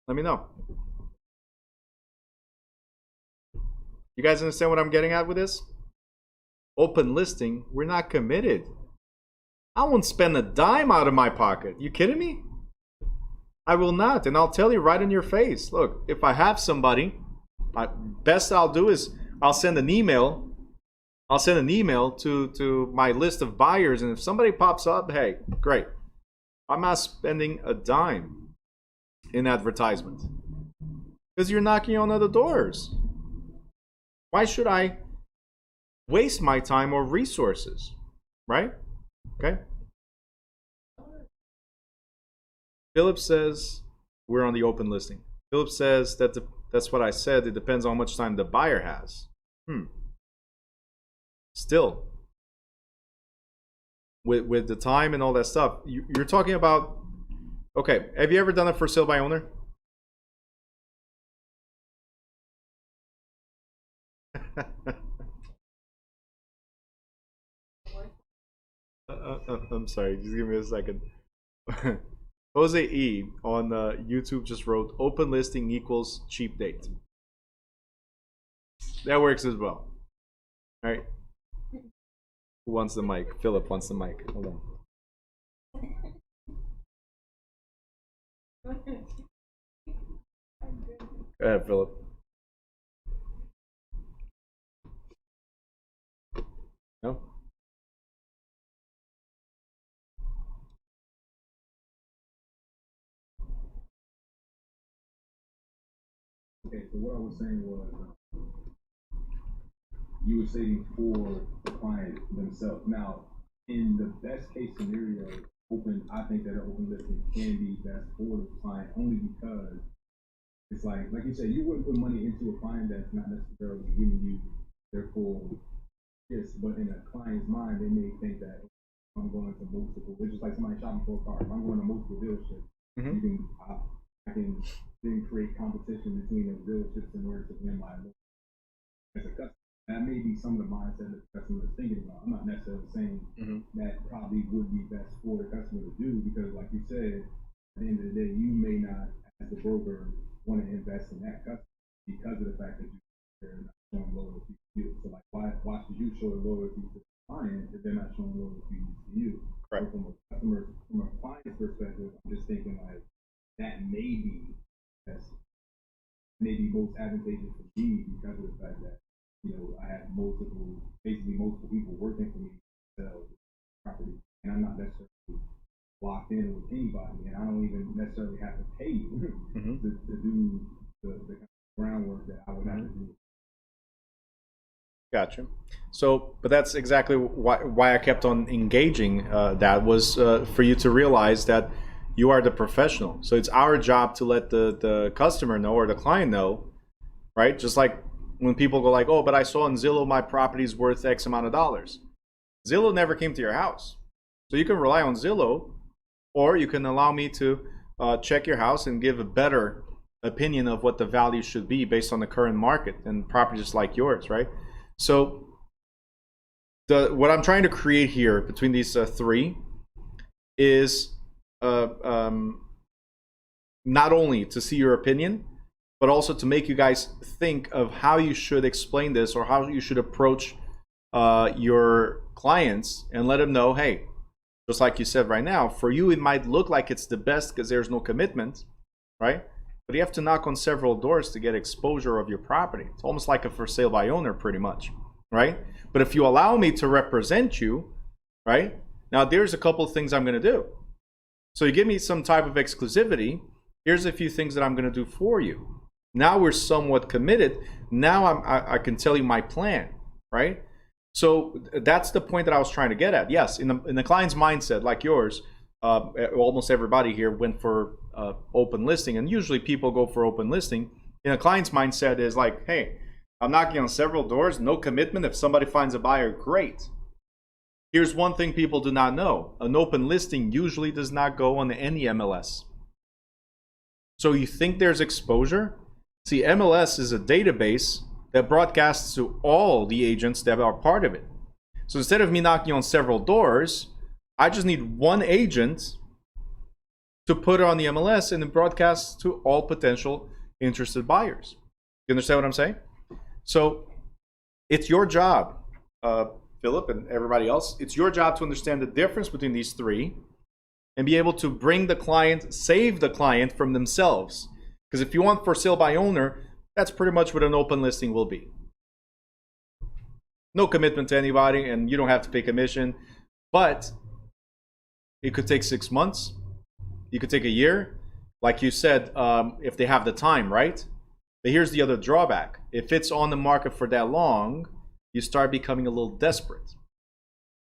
Speaker 1: Let me know. You guys understand what I'm getting at with this? Open listing, we're not committed. I won't spend a dime out of my pocket. You kidding me? I will not. And I'll tell you right in your face. Look, if I have somebody, best I'll do is I'll send an email. I'll send an email to my list of buyers. And if somebody pops up, hey, great. I'm not spending a dime in advertisement. Because you're knocking on other doors. Why should I waste my time or resources, right? Okay. Philip says we're on the open listing. Philip says that that's what I said. It depends on how much time the buyer has. Still, with the time and all that stuff, you're talking about. Okay, have you ever done a for sale by owner? I'm sorry, just give me a second. Jose E on YouTube just wrote open listing equals cheap date. That works as well. All right. Who wants the mic? Philip wants the mic. Hold on. Go ahead, Philip. No?
Speaker 3: Okay, so what I was saying was, you were saying for the client themselves. Now, in the best case scenario, I think that an open listing can be best for the client only because it's like you said, you wouldn't put money into a client that's not necessarily giving you their full yes, but in a client's mind, they may think that I'm going to multiple, it's just like somebody shopping for a car. If I'm going to multiple dealerships, I can then create competition between those dealerships in order to win my as a customer. That may be some of the mindset that the customer is thinking about. I'm not necessarily saying that probably would be best for the customer to do because, like you said, at the end of the day, you may not, as the broker, want to invest in that customer because of the fact that you're not showing loyalty to you. So, like, why should you show loyalty to the client if they're not showing loyalty to you?
Speaker 1: Right.
Speaker 3: So from a client's perspective, I'm just thinking like that may be best, maybe most advantageous for me because of the fact that I have basically multiple people working for me to sell property, and I'm not necessarily locked in with anybody, and I don't even necessarily have to pay you to do the kind of groundwork that I would have to do.
Speaker 1: Gotcha. So, but that's exactly why I kept on engaging. That was for you to realize that you are the professional. So it's our job to let the customer know or the client know, right? Just like when people go like, oh, but I saw on Zillow my property's worth X amount of dollars. Zillow never came to your house. So you can rely on Zillow, or you can allow me to check your house and give a better opinion of what the value should be based on the current market and properties like yours, right? So what I'm trying to create here between these three is not only to see your opinion, but also to make you guys think of how you should explain this or how you should approach your clients and let them know, hey, just like you said right now, for you it might look like it's the best because there's no commitment, right? But you have to knock on several doors to get exposure of your property. It's almost like a for sale by owner pretty much, right? But if you allow me to represent you, right? Now there's a couple of things I'm going to do. So you give me some type of exclusivity. Here's a few things that I'm going to do for you. Now we're somewhat committed. Now I can tell you my plan, right? So that's the point that I was trying to get at. Yes, in the client's mindset, like yours, almost everybody here went for open listing, and usually people go for open listing. In a client's mindset is like, hey, I'm knocking on several doors, no commitment. If somebody finds a buyer, great. Here's one thing people do not know. An open listing usually does not go on any MLS. So you think there's exposure? See, MLS is a database that broadcasts to all the agents that are part of it. So instead of me knocking on several doors, I just need one agent to put it on the MLS and it broadcasts to all potential interested buyers. You understand what I'm saying? So it's your job, Philip and everybody else, it's your job to understand the difference between these three and be able to bring the client, save the client from themselves. Because if you want for sale by owner, that's pretty much what an open listing will be. No commitment to anybody, and you don't have to pay commission. But it could take 6 months. You could take a year. Like you said, if they have the time, right? But here's the other drawback. If it's on the market for that long, you start becoming a little desperate.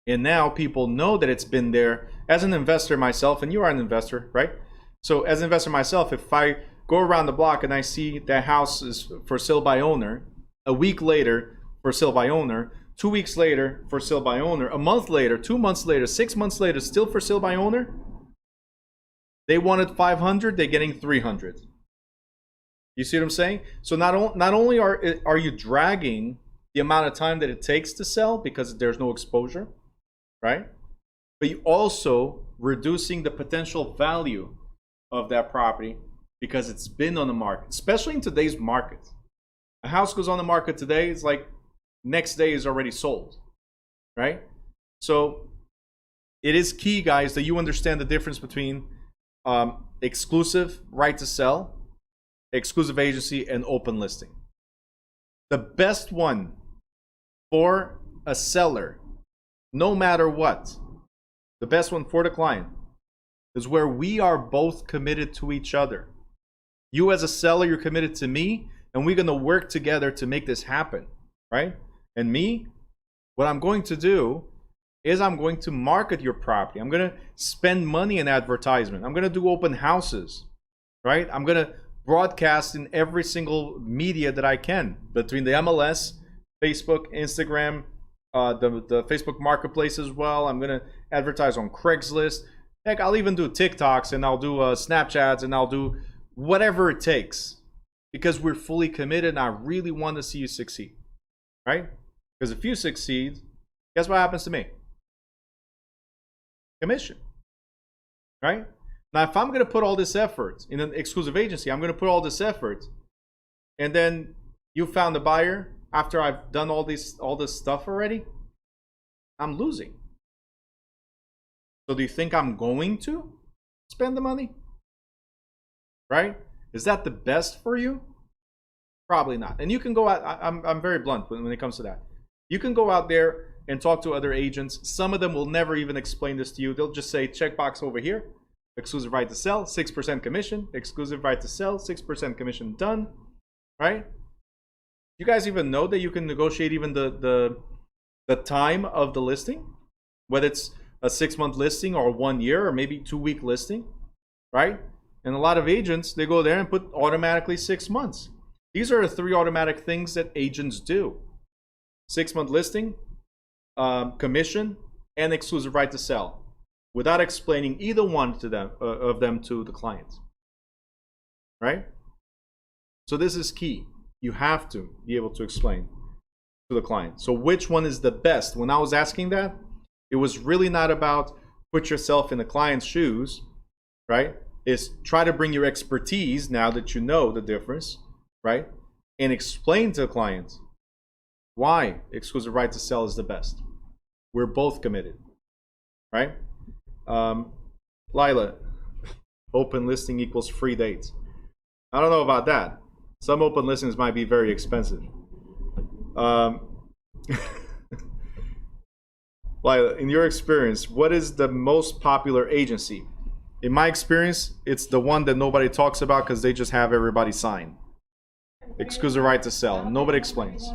Speaker 1: And now people know that it's been there. As an investor myself, and you are an investor, right? So as an investor myself, if I go around the block and I see that house is for sale by owner, a week later for sale by owner, 2 weeks later for sale by owner, a month later, 2 months later, 6 months later, still for sale by owner, they wanted 500, they're getting 300. You see what I'm saying? So not only are you dragging the amount of time that it takes to sell because there's no exposure, right? But you also reducing the potential value of that property because it's been on the market, especially in today's market. A house goes on the market today, it's like next day is already sold, right? So it is key, guys, that you understand the difference between exclusive right to sell, exclusive agency, and open listing. The best one for a seller, no matter what, the best one for the client is where we are both committed to each other. You as a seller, you're committed to me, and we're going to work together to make this happen, right? And me, what I'm going to do is I'm going to market your property. I'm going to spend money in advertisement. I'm going to do open houses, right? I'm going to broadcast in every single media that I can, between the MLS, Facebook, Instagram, the Facebook Marketplace as well. I'm going to advertise on Craigslist. Heck, I'll even do TikToks, and I'll do Snapchats, and I'll do whatever it takes, because we're fully committed and I really want to see you succeed, right? Because if you succeed, guess what happens to me? Commission, right? Now, if I'm going to put all this effort in an exclusive agency, I'm going to put all this effort, and then you found a buyer after I've done all this stuff already, I'm losing. So do you think I'm going to spend the money? Right? Is that the best for you? Probably not. And you can go out, I'm very blunt when it comes to that. You can go out there and talk to other agents. Some of them will never even explain this to you. They'll just say, checkbox over here, exclusive right to sell, 6% commission, exclusive right to sell, 6% commission, done, right? You guys even know that you can negotiate even the time of the listing, whether it's a 6-month listing or 1 year or maybe 2-week listing, right? And a lot of agents, they go there and put automatically 6 months. These are the 3 automatic things that agents do: 6-month listing, commission, and exclusive right to sell, without explaining either one to them of them to the client, right? So this is key. You have to be able to explain to the client. So which one is the best? When I was asking that, it was really not about put yourself in the client's shoes, right? Is try to bring your expertise now that you know the difference, right? And explain to the client why exclusive right to sell is the best. We're both committed, right? Lila, open listing equals free dates. I don't know about that. Some open listings might be very expensive. Lila, in your experience, what is the most popular agency? In my experience, it's the one that nobody talks about because they just have everybody sign. Exclusive right to sell. Nobody explains.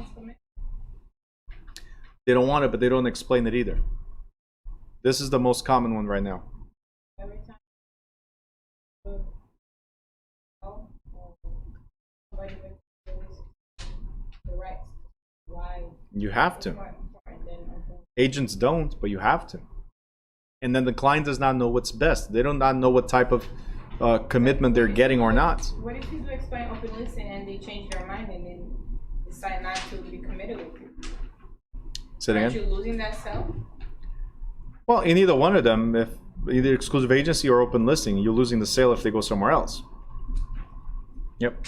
Speaker 1: They don't want it, but they don't explain it either. This is the most common one right now.
Speaker 2: Every time. Somebody directs why.
Speaker 1: You have to.
Speaker 2: And then,
Speaker 1: Agents don't, but you have to. And then the client does not know what's best. They do not know what type of commitment they're getting or not.
Speaker 2: what if you do explain open listing and they change their mind and then decide not to be committed with you?
Speaker 1: Say it
Speaker 2: Aren't
Speaker 1: again?
Speaker 2: you losing that sale?
Speaker 1: Well, in either one of them, if either exclusive agency or open listing, you're losing the sale if they go somewhere else. Yep.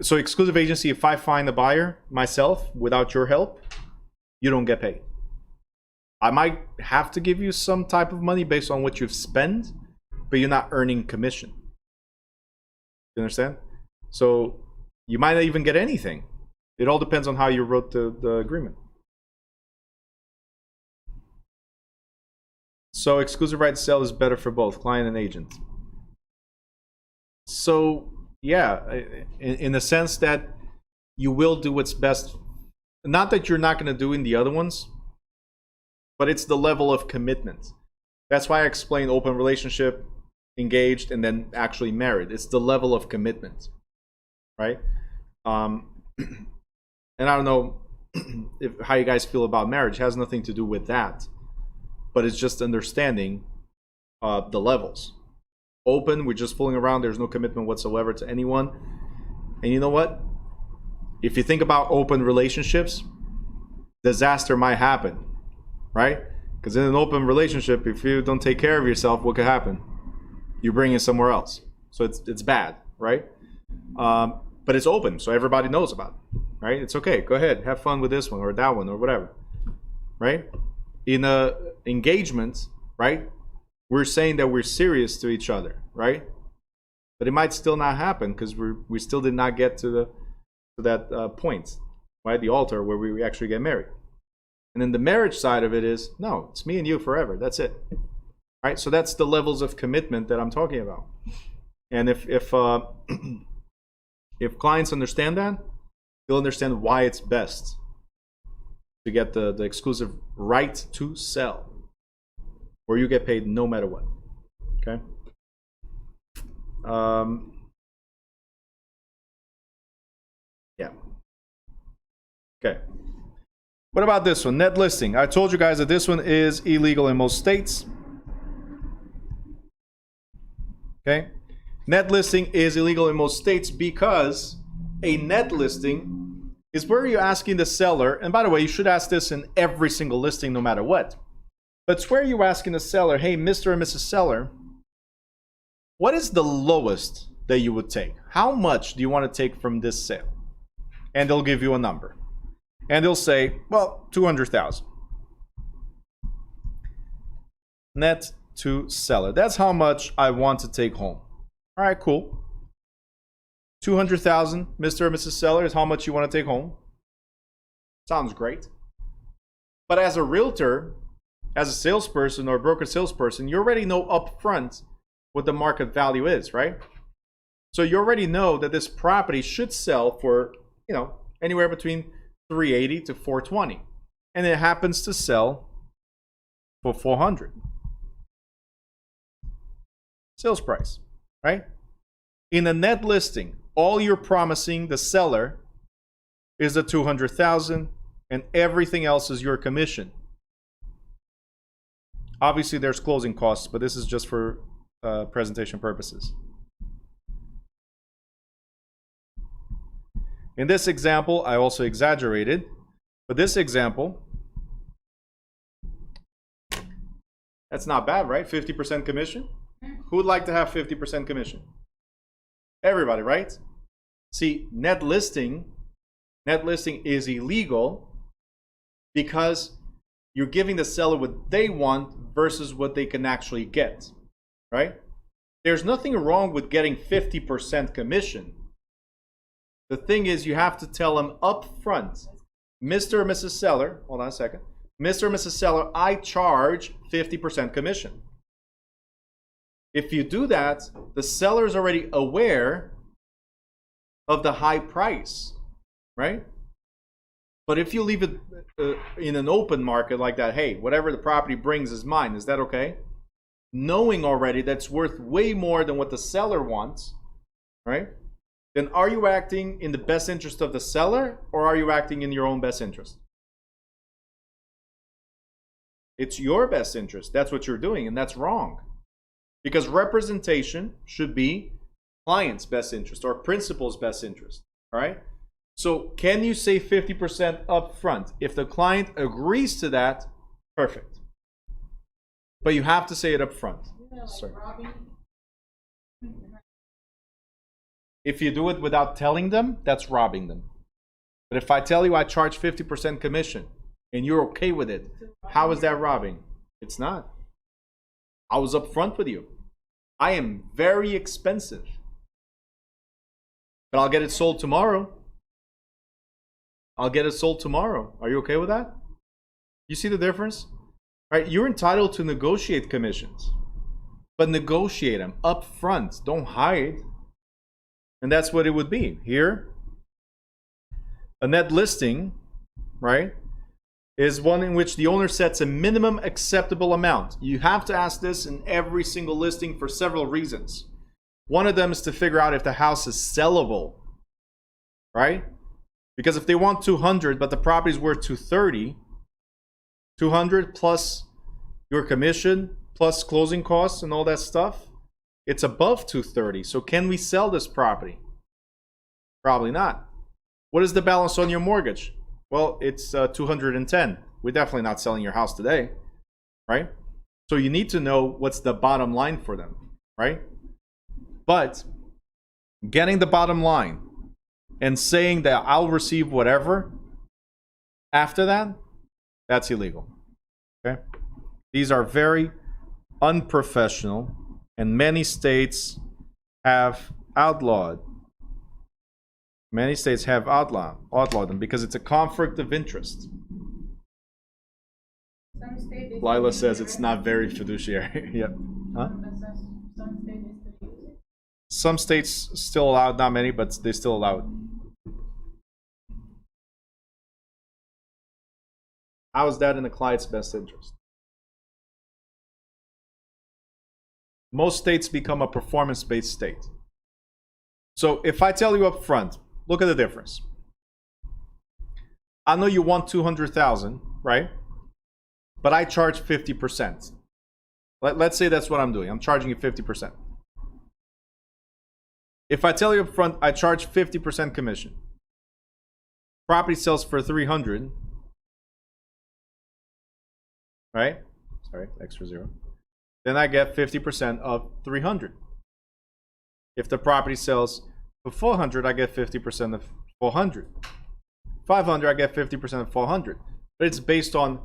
Speaker 1: So exclusive agency, if I find a buyer myself without your help, you don't get paid. I might have to give you some type of money based on what you've spent, but you're not earning commission. You understand? So you might not even get anything. It all depends on how you wrote the agreement. So exclusive right to sell is better for both client and agent. So yeah, in the sense that you will do what's best. Not that you're not going to do in the other ones, but it's the level of commitment. That's why I explained open relationship, engaged, and then actually married. It's the level of commitment, right? And I don't know how you guys feel about marriage. It has nothing to do with that, but it's just understanding the levels. Open, we're just fooling around. There's no commitment whatsoever to anyone. And you know what? If you think about open relationships, disaster might happen, right? Because in an open relationship, if you don't take care of yourself, what could happen? You bring it somewhere else. So it's bad, right? But it's open, so everybody knows about it, right? It's okay. Go ahead, have fun with this one or that one or whatever, right? In a engagement, right? We're saying that we're serious to each other, right? But it might still not happen because we still did not get to that point, right? The altar where we actually get married. And then the marriage side of it is, no, it's me and you forever. That's it, right? So that's the levels of commitment that I'm talking about. And if clients understand that, they'll understand why it's best to get the exclusive right to sell, where you get paid no matter what. Okay. Yeah. Okay. What about this one? Net listing. I told you guys that this one is illegal in most states. Okay. Net listing is illegal in most states because a net listing is where you're asking the seller, and by the way, you should ask this in every single listing no matter what. But it's where you're asking the seller, hey, Mr. and Mrs. Seller, what is the lowest that you would take? How much do you want to take from this sale? And they'll give you a number. And they'll say, well, 200,000. Net to seller. That's how much I want to take home. All right, cool. 200,000, Mr. or Mrs. Seller, is how much you want to take home. Sounds great. But as a realtor, as a salesperson or broker salesperson, you already know upfront what the market value is, right? So you already know that this property should sell for, anywhere between 380 to 420, and it happens to sell for 400. Sales price, right? In a net listing, all you're promising the seller is the 200,000, and everything else is your commission. Obviously, there's closing costs, but this is just for presentation purposes. In this example, I also exaggerated, but this example, that's not bad, right? 50% commission. Who would like to have 50% commission? Everybody, right? See, net listing is illegal because you're giving the seller what they want versus what they can actually get, right? There's nothing wrong with getting 50% commission. The thing is, you have to tell them up front, Mr. or Mrs. Seller, hold on a second, Mr. or Mrs. Seller, I charge 50% commission. If you do that, the seller is already aware of the high price, right? But if you leave it in an open market like that, hey, whatever the property brings is mine, is that okay? Knowing already that's worth way more than what the seller wants, right? Then are you acting in the best interest of the seller, or are you acting in your own best interest? It's your best interest. That's what you're doing, and that's wrong. Because representation should be client's best interest or principal's best interest, all right? So can you say 50% up front? If the client agrees to that, perfect. But you have to say it up front. Sorry. If you do it without telling them, that's robbing them. But if I tell you I charge 50% commission and you're okay with it, how is that robbing? It's not. I was upfront with you. I am very expensive, but I'll get it sold tomorrow. I'll get it sold tomorrow. Are you okay with that? You see the difference? Right? You're entitled to negotiate commissions, but negotiate them up front. Don't hide. And that's what it would be. Here, A net listing, right, is one in which the owner sets a minimum acceptable amount. You have to ask this in every single listing for several reasons. One of them is to figure out if the house is sellable, right? Because if they want 200 but the property's worth 230, 200 plus your commission plus closing costs and all that stuff, it's above 230. So can we sell this property? Probably not. What is the balance on your mortgage? Well, it's 210. We're definitely not selling your house today, right? So you need to know what's the bottom line for them, right? But getting the bottom line and saying that I'll receive whatever after that, that's illegal, okay? These are very unprofessional, and many states have outlawed. Many states have outlawed them because it's a conflict of interest.
Speaker 2: Some states
Speaker 1: Lila says it's not very fiduciary. Yep. Huh?
Speaker 2: Some states still use it.
Speaker 1: Some states still allow it, not many, but they still allow it. How is that in the client's best interest? Most states become a performance-based state. So if I tell you up front, look at the difference. I know you want 200,000, right? But I charge 50%. Let's say that's what I'm doing. I'm charging you 50%. If I tell you up front, I charge 50% commission. Property sells for 300, right? Sorry, extra zero. Then I get 50% of 300. If the property sells for 400, I get 50% of 400. 500, I get 50% of 400. But it's based on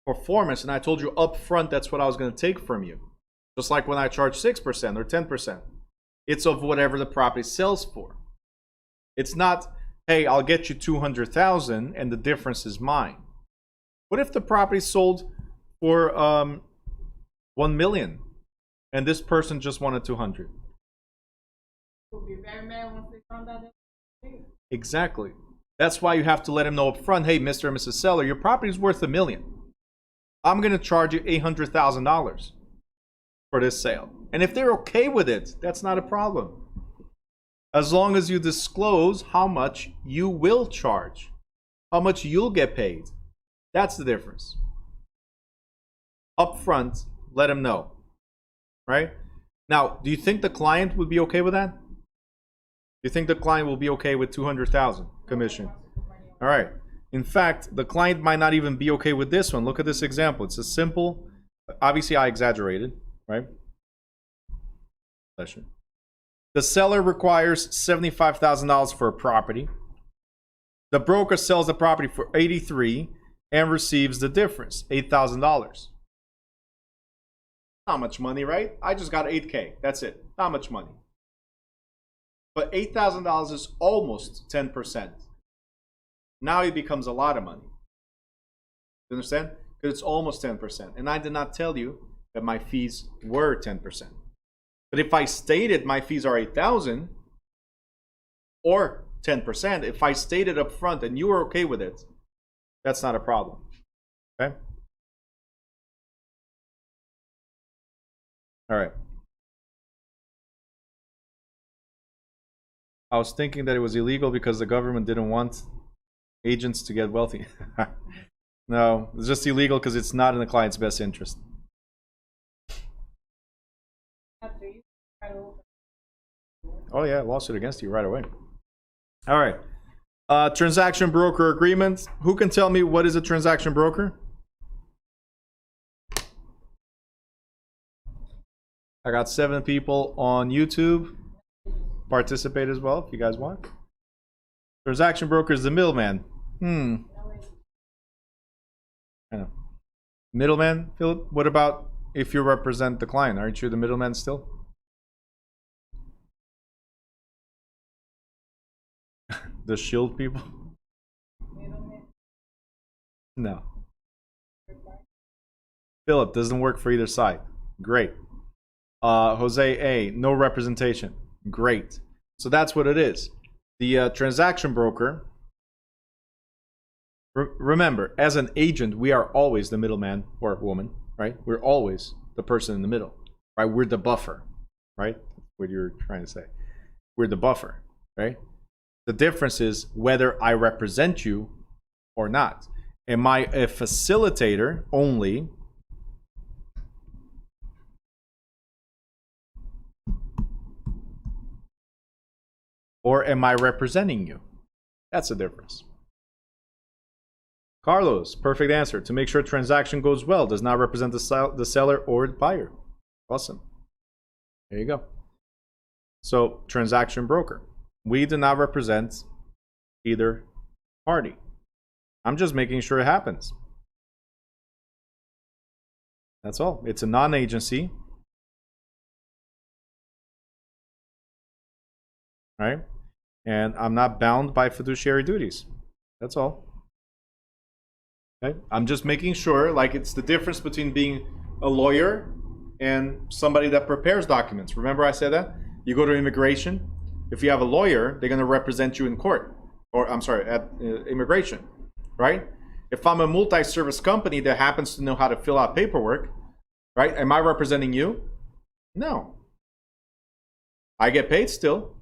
Speaker 1: performance, and I told you up front that's what I was going to take from you. Just like when I charge 6% or 10%. It's of whatever the property sells for. It's not, hey, I'll get you 200,000 and the difference is mine. What if the property sold for 1 million and this person just wanted 200?
Speaker 2: Will be very mad once they found out that.
Speaker 1: Exactly. That's why you have to let him know up front, hey, Mr. and Mrs. Seller, your property is worth $1 million. I'm going to charge you $800,000 for this sale. And if they're okay with it, that's not a problem. As long as you disclose how much you will charge, how much you'll get paid. That's the difference. Up front, let him know. Right? Now, do you think the client would be okay with that? Do you think the client will be okay with 200,000 commission? All right. In fact, the client might not even be okay with this one. Look at this example. It's a simple, obviously I exaggerated, right? Pleasure. The seller requires $75,000 for a property. The broker sells the property for $83,000 and receives the difference, $8,000. Not much money, right? I just got $8,000. That's it. Not much money. But $8,000 is almost 10%. Now it becomes a lot of money. You understand? Because it's almost 10%. And I did not tell you that my fees were 10%. But if I stated my fees are $8,000 or 10%, if I stated up front and you were okay with it, that's not a problem. Okay? All right. I was thinking that it was illegal because the government didn't want agents to get wealthy. No, it's just illegal because it's not in the client's best interest. Oh yeah, lawsuit against you right away. All right. Transaction broker agreement. Who can tell me what is a transaction broker? I got 7 people on YouTube. Participate as well if you guys want. Transaction broker is the middleman. I know. Middleman, Philip? What about if you represent the client? Aren't you the middleman still? The shield people? No. Philip, doesn't work for either side. Great. Jose A, no representation. Great. So that's what it is. The transaction broker Remember, as an agent, we are always the middleman or woman, right? We're always the person in the middle, right? We're the buffer, right? What you're trying to say. We're the buffer, right? The difference is whether I represent you or not. Am I a facilitator only? Or am I representing you? That's the difference. Carlos, perfect answer. To make sure transaction goes well, does not represent the seller or the buyer. Awesome. There you go. So, transaction broker. We do not represent either party. I'm just making sure it happens. That's all. It's a non-agency. Right? And I'm not bound by fiduciary duties. That's all. Okay? I'm just making sure, like, it's the difference between being a lawyer and somebody that prepares documents. Remember I said that? You go to immigration. If you have a lawyer, they're going to represent you in court. Or, I'm sorry, at immigration. Right? If I'm a multi-service company that happens to know how to fill out paperwork, right? Am I representing you? No. I get paid still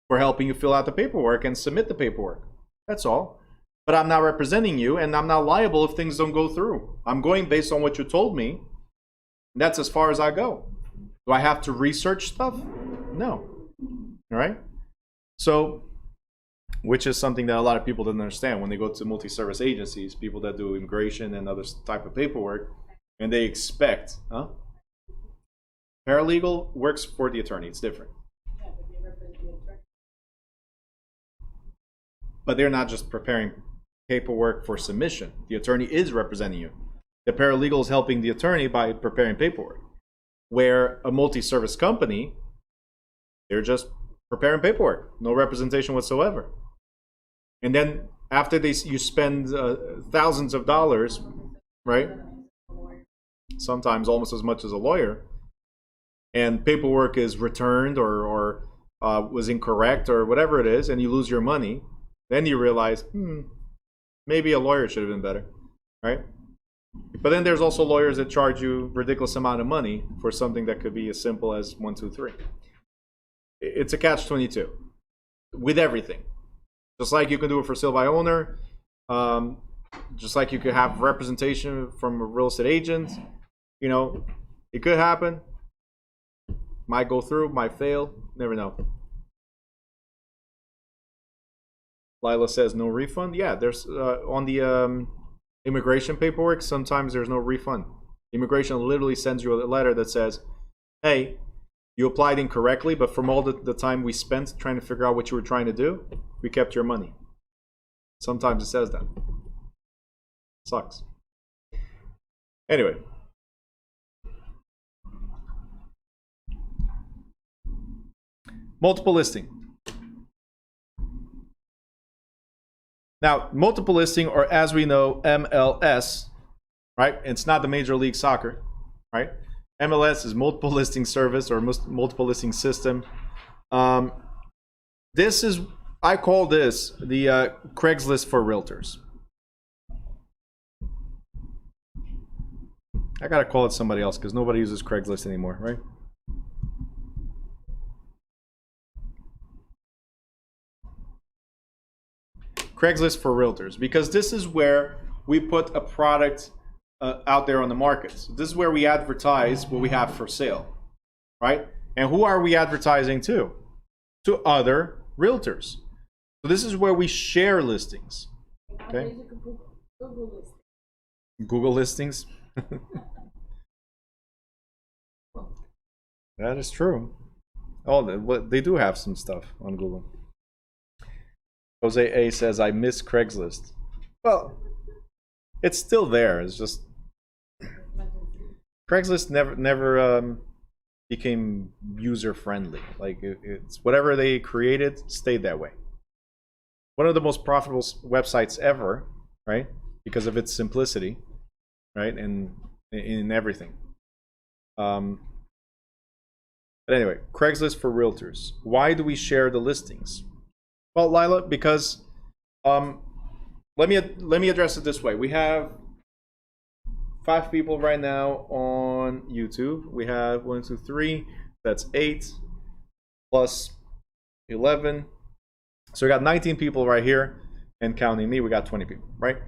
Speaker 1: for helping you fill out the paperwork and submit the paperwork. That's all. But I'm not representing you, and I'm not liable if things don't go through. I'm going based on what you told me. And that's as far as I go. Do I have to research stuff? No. All right? So, which is something that a lot of people don't understand when they go to multi-service agencies, people that do immigration and other type of paperwork, and they expect, paralegal works for the attorney. It's different. But they're not just preparing paperwork for submission. The attorney is representing you. The paralegal is helping the attorney by preparing paperwork. Where a multi-service company, they're just preparing paperwork. No representation whatsoever. And then after you spend thousands of dollars, right? Sometimes almost as much as a lawyer. And paperwork is returned or was incorrect or whatever it is, and you lose your money. Then you realize, maybe a lawyer should have been better, right? But then there's also lawyers that charge you ridiculous amount of money for something that could be as simple as 1, 2, 3. It's a catch-22 with everything. Just like you can do it for sale by owner, just like you could have representation from a real estate agent. You know, it could happen. Might go through, might fail, never know. Lila says no refund. Yeah, there's on the immigration paperwork, sometimes there's no refund. Immigration literally sends you a letter that says, hey, you applied incorrectly, but from all the time we spent trying to figure out what you were trying to do, we kept your money. Sometimes it says that. Sucks. Anyway. Multiple listing. Now, multiple listing, or as we know, MLS, right? It's not the Major League Soccer, right? MLS is multiple listing service or multiple listing system. This is, I call this the Craigslist for realtors. I gotta call it somebody else because nobody uses Craigslist anymore, right? Craigslist for realtors, because this is where we put a product out there on the market. So this is where we advertise what we have for sale, right? And who are we advertising to? To other realtors. So this is where we share listings. Okay. Google listings. That is true. Oh, they do have some stuff on Google. Jose A says, I miss Craigslist. Well, it's still there. It's just Craigslist never became user friendly. Like it's whatever they created stayed that way. One of the most profitable websites ever, right? Because of its simplicity, right? And in everything. But anyway, Craigslist for realtors. Why do we share the listings? Well, Lila, because let me address it this way. We have 5 people right now on YouTube. We have 1, 2, 3. That's 8 plus 11. So we got 19 people right here, and counting me, we got 20 people, right?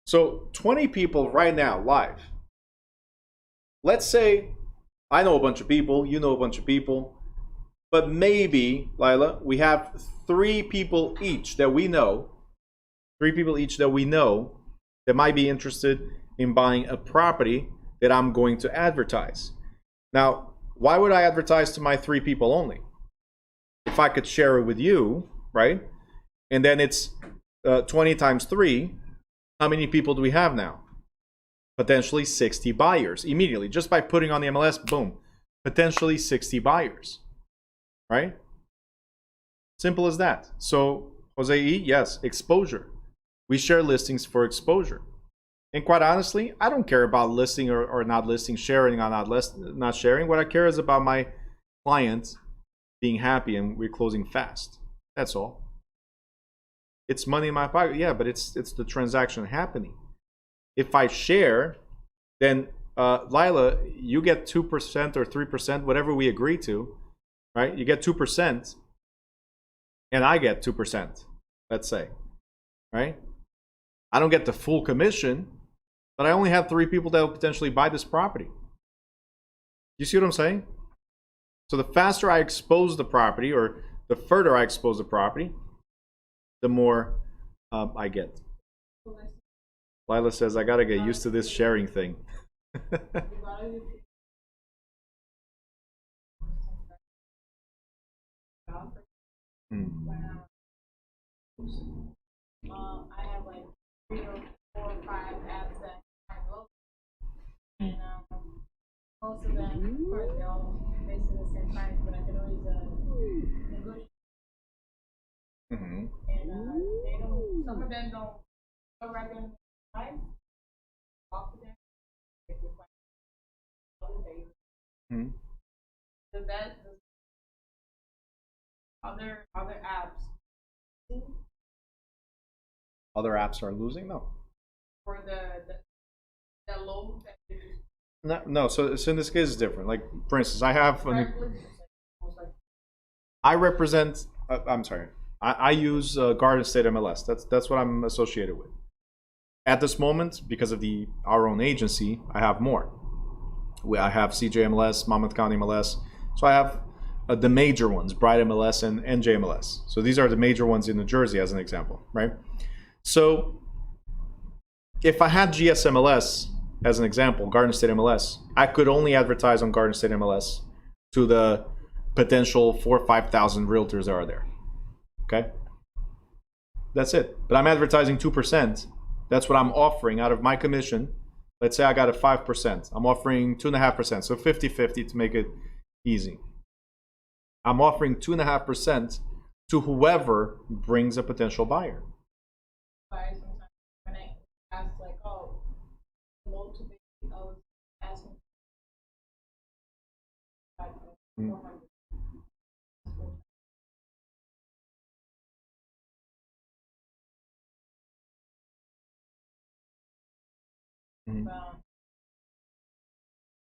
Speaker 1: So 20 people right now live. Let's say I know a bunch of people, you know a bunch of people, but maybe, Lila, we have 3 people each that we know, that might be interested in buying a property that I'm going to advertise. Now, why would I advertise to my 3 people only? If I could share it with you, right? And then it's 20 times 3. How many people do we have now? Potentially 60 buyers immediately. Just by putting on the MLS, boom. Potentially 60 buyers, right? Simple as that. So, Jose E, yes, exposure. We share listings for exposure. And quite honestly, I don't care about listing or not listing, sharing or not sharing. What I care is about my clients being happy and we're closing fast. That's all. It's money in my pocket, yeah, but it's the transaction happening. If I share, then Lila, you get 2% or 3%, whatever we agree to, right? You get 2%, and I get 2%, let's say, right? I don't get the full commission, but I only have 3 people that will potentially buy this property. You see what I'm saying? So the faster I expose the property, or the further I expose the property, the more I get. Lila says, I gotta get used to this sharing thing.
Speaker 2: I have like 3 or 4 or 5 apps that I love, and most of them, of course, they're all basically the same price, but I can always negotiate. And they don't. Some of them don't recommend price. Off of them, if you find so that other apps.
Speaker 1: Other apps are losing? No.
Speaker 2: For the low that you
Speaker 1: No. So in this case, it's different. Like, for instance, I represent. I'm sorry. I use Garden State MLS. That's what I'm associated with. At this moment, because of our own agency, I have more. I have CJ MLS, Monmouth County MLS. So I have the major ones, Bright MLS and NJ MLS. So these are the major ones in New Jersey, as an example, right? So if I had GSMLS as an example, Garden State MLS, I could only advertise on Garden State MLS to the potential 4,000 or 5,000 realtors that are there. Okay? That's it. But I'm advertising 2%. That's what I'm offering out of my commission. Let's say I got a 5%. I'm offering 2.5%. So 50-50 to make it easy. I'm offering 2.5% to whoever brings a potential buyer.
Speaker 2: sometimes when I ask like, oh, low to big, I was asking like 400.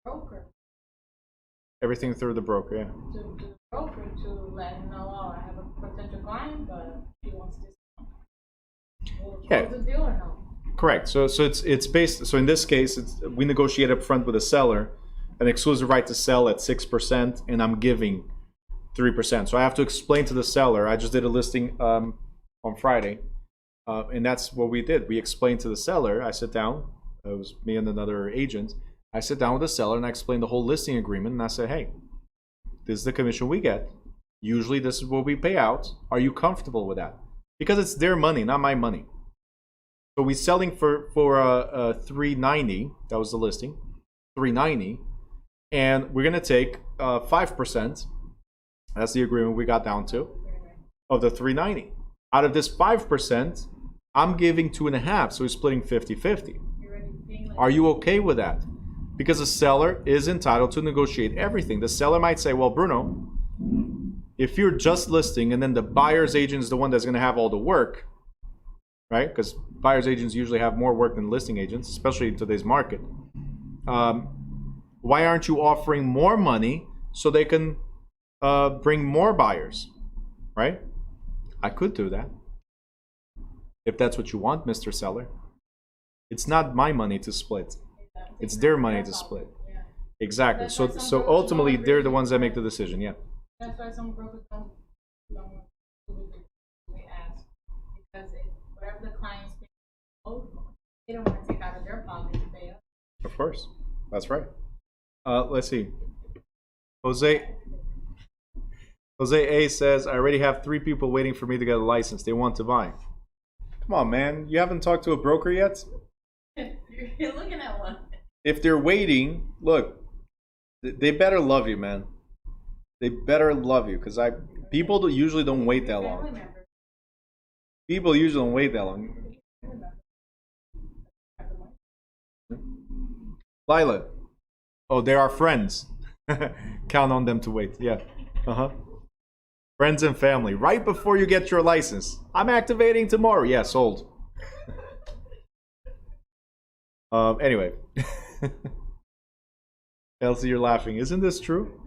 Speaker 2: Broker.
Speaker 1: Everything through the broker, yeah.
Speaker 2: To the broker to let him know, oh, I have a potential client, but he wants this.
Speaker 1: Yeah.
Speaker 2: Close the deal or no?
Speaker 1: Correct. So it's based. So in this case, we negotiate up front with the seller an exclusive right to sell at 6%, and I'm giving 3%. So I have to explain to the seller. I just did a listing on Friday, and that's what we did. We explained to the seller. I sit down. It was me and another agent. I sit down with the seller and I explain the whole listing agreement. And I say, hey, this is the commission we get. Usually this is what we pay out. Are you comfortable with that? Because it's their money, not my money. So we're selling for $390. That was the listing, $390, and we're gonna take 5%. That's the agreement we got down to of the $390. Out of this 5%, I'm giving 2.5. So we're splitting 50-50. Are you okay with that? Because the seller is entitled to negotiate everything. The seller might say, well, Bruno, if you're just listing and then the buyer's agent is the one that's going to have all the work, right? Because buyer's agents usually have more work than listing agents, especially in today's market. Why aren't you offering more money so they can bring more buyers, right? I could do that if that's what you want, Mr. Seller. It's not my money to split. It's their money to split.
Speaker 2: Yeah.
Speaker 1: Exactly. So ultimately, they're the ones that make the decision. Yeah.
Speaker 2: That's why some brokers don't want to do what they ask, because whatever the client's paying, they don't want to take out of their pocket to pay us.
Speaker 1: Of course. That's right. Let's see. Jose A says, I already have 3 people waiting for me to get a license. They want to buy. Come on, man. You haven't talked to a broker yet?
Speaker 2: You're looking at one.
Speaker 1: If they're waiting, look, they better love you, man. They better love you, because people usually don't wait that long. People usually don't wait that long. Lila. Oh, they are friends. Count on them to wait. Yeah. Friends and family. Right before you get your license. I'm activating tomorrow. Yeah, sold. Anyway. Elsie, you're laughing. Isn't this true?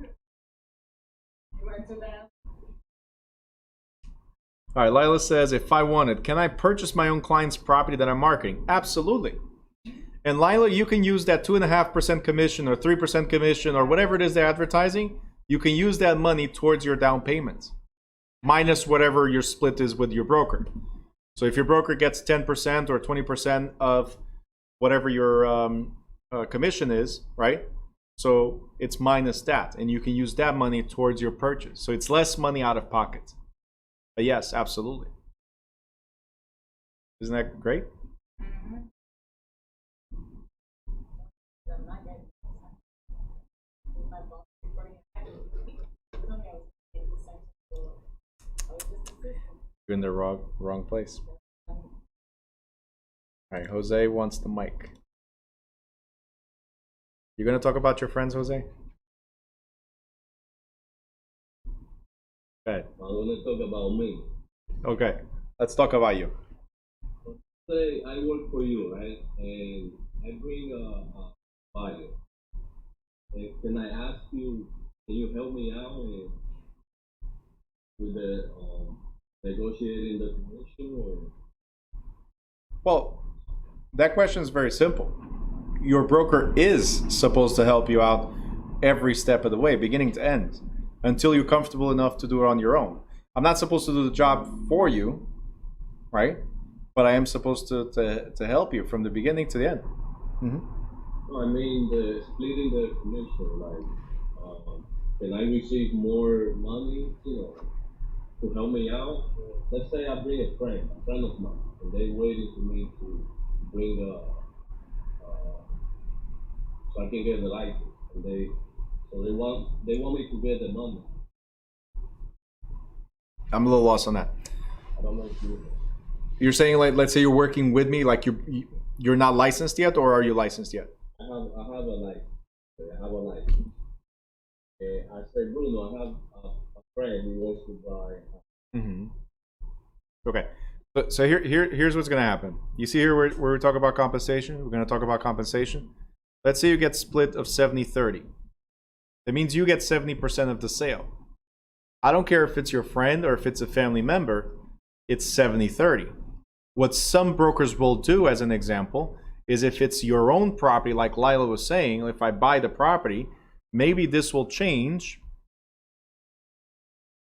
Speaker 1: All right, Lila says, if I wanted, can I purchase my own client's property that I'm marketing? Absolutely. And Lila, you can use that 2.5% commission or 3% commission or whatever it is they're advertising. You can use that money towards your down payment, minus whatever your split is with your broker. So if your broker gets 10% or 20% of whatever your commission is, right? So it's minus that, and you can use that money towards your purchase. So it's less money out of pocket. But yes, absolutely. Isn't that great? You're in the wrong place. All right, Jose wants the mic. You gonna talk about your friends, Jose? Okay.
Speaker 4: I want to talk about me.
Speaker 1: Okay, let's talk about you.
Speaker 4: Say I work for you, right? And I bring a buyer. And can I ask you? Can you help me out with the negotiating the commission? Or?
Speaker 1: Well, that question is very simple. Your broker is supposed to help you out every step of the way, beginning to end, until you're comfortable enough to do it on your own. I'm not supposed to do the job for you, right? But I am supposed to help you from the beginning to the end.
Speaker 4: No, I mean the splitting the commission. Like, can I receive more money? To help me out. Let's say I bring a friend of mine, and they waiting for me to bring so I can get the license. And they want me to get the money.
Speaker 1: I'm a little lost on that.
Speaker 4: I don't know if
Speaker 1: You're saying, like, let's say you're working with me, like you're not licensed yet, or are you licensed yet?
Speaker 4: I have a license. I said, Bruno, I have a friend who wants to buy.
Speaker 1: Okay. So here's what's going to happen. You see here where we talk about compensation? We're going to talk about compensation. Let's say you get split of 70-30. That means you get 70% of the sale. I don't care if it's your friend or if it's a family member, it's 70-30. What some brokers will do, as an example, is if it's your own property, like Lila was saying, if I buy the property, maybe this will change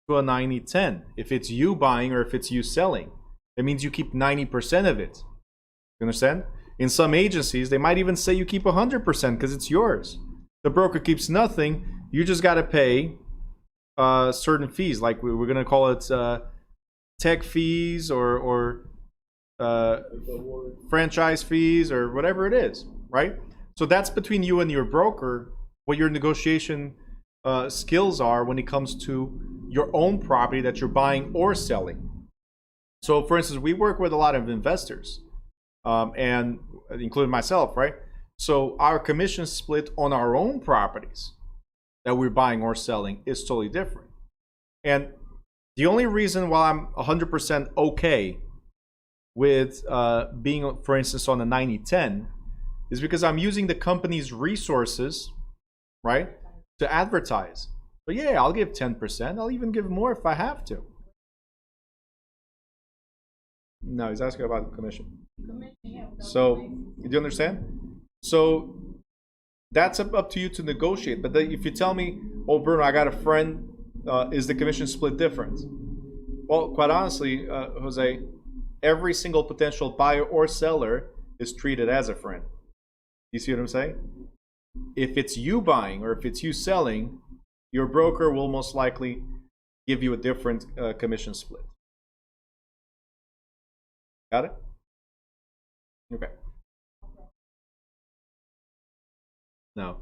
Speaker 1: to a 90-10. If it's you buying or if it's you selling, that means you keep 90% of it. You understand? In some agencies, they might even say you keep 100% because it's yours. The broker keeps nothing. You just got to pay certain fees, like we're going to call it tech fees or franchise fees or whatever it is, right? So that's between you and your broker, what your negotiation skills are when it comes to your own property that you're buying or selling. So for instance, we work with a lot of investors, and including myself, right? So our commission split on our own properties that we're buying or selling is totally different. And the only reason why I'm 100% okay with being, for instance, on a 90-10 is because I'm using the company's resources, right, to advertise. But yeah, I'll give 10%. I'll even give more if I have to. No, he's asking about the commission. So, do you understand? So, that's up to you to negotiate. But if you tell me, oh, Bruno, I got a friend, is the commission split different? Well, quite honestly, Jose, every single potential buyer or seller is treated as a friend. You see what I'm saying? If it's you buying or if it's you selling, your broker will most likely give you a different commission split. Got it? Okay. Now,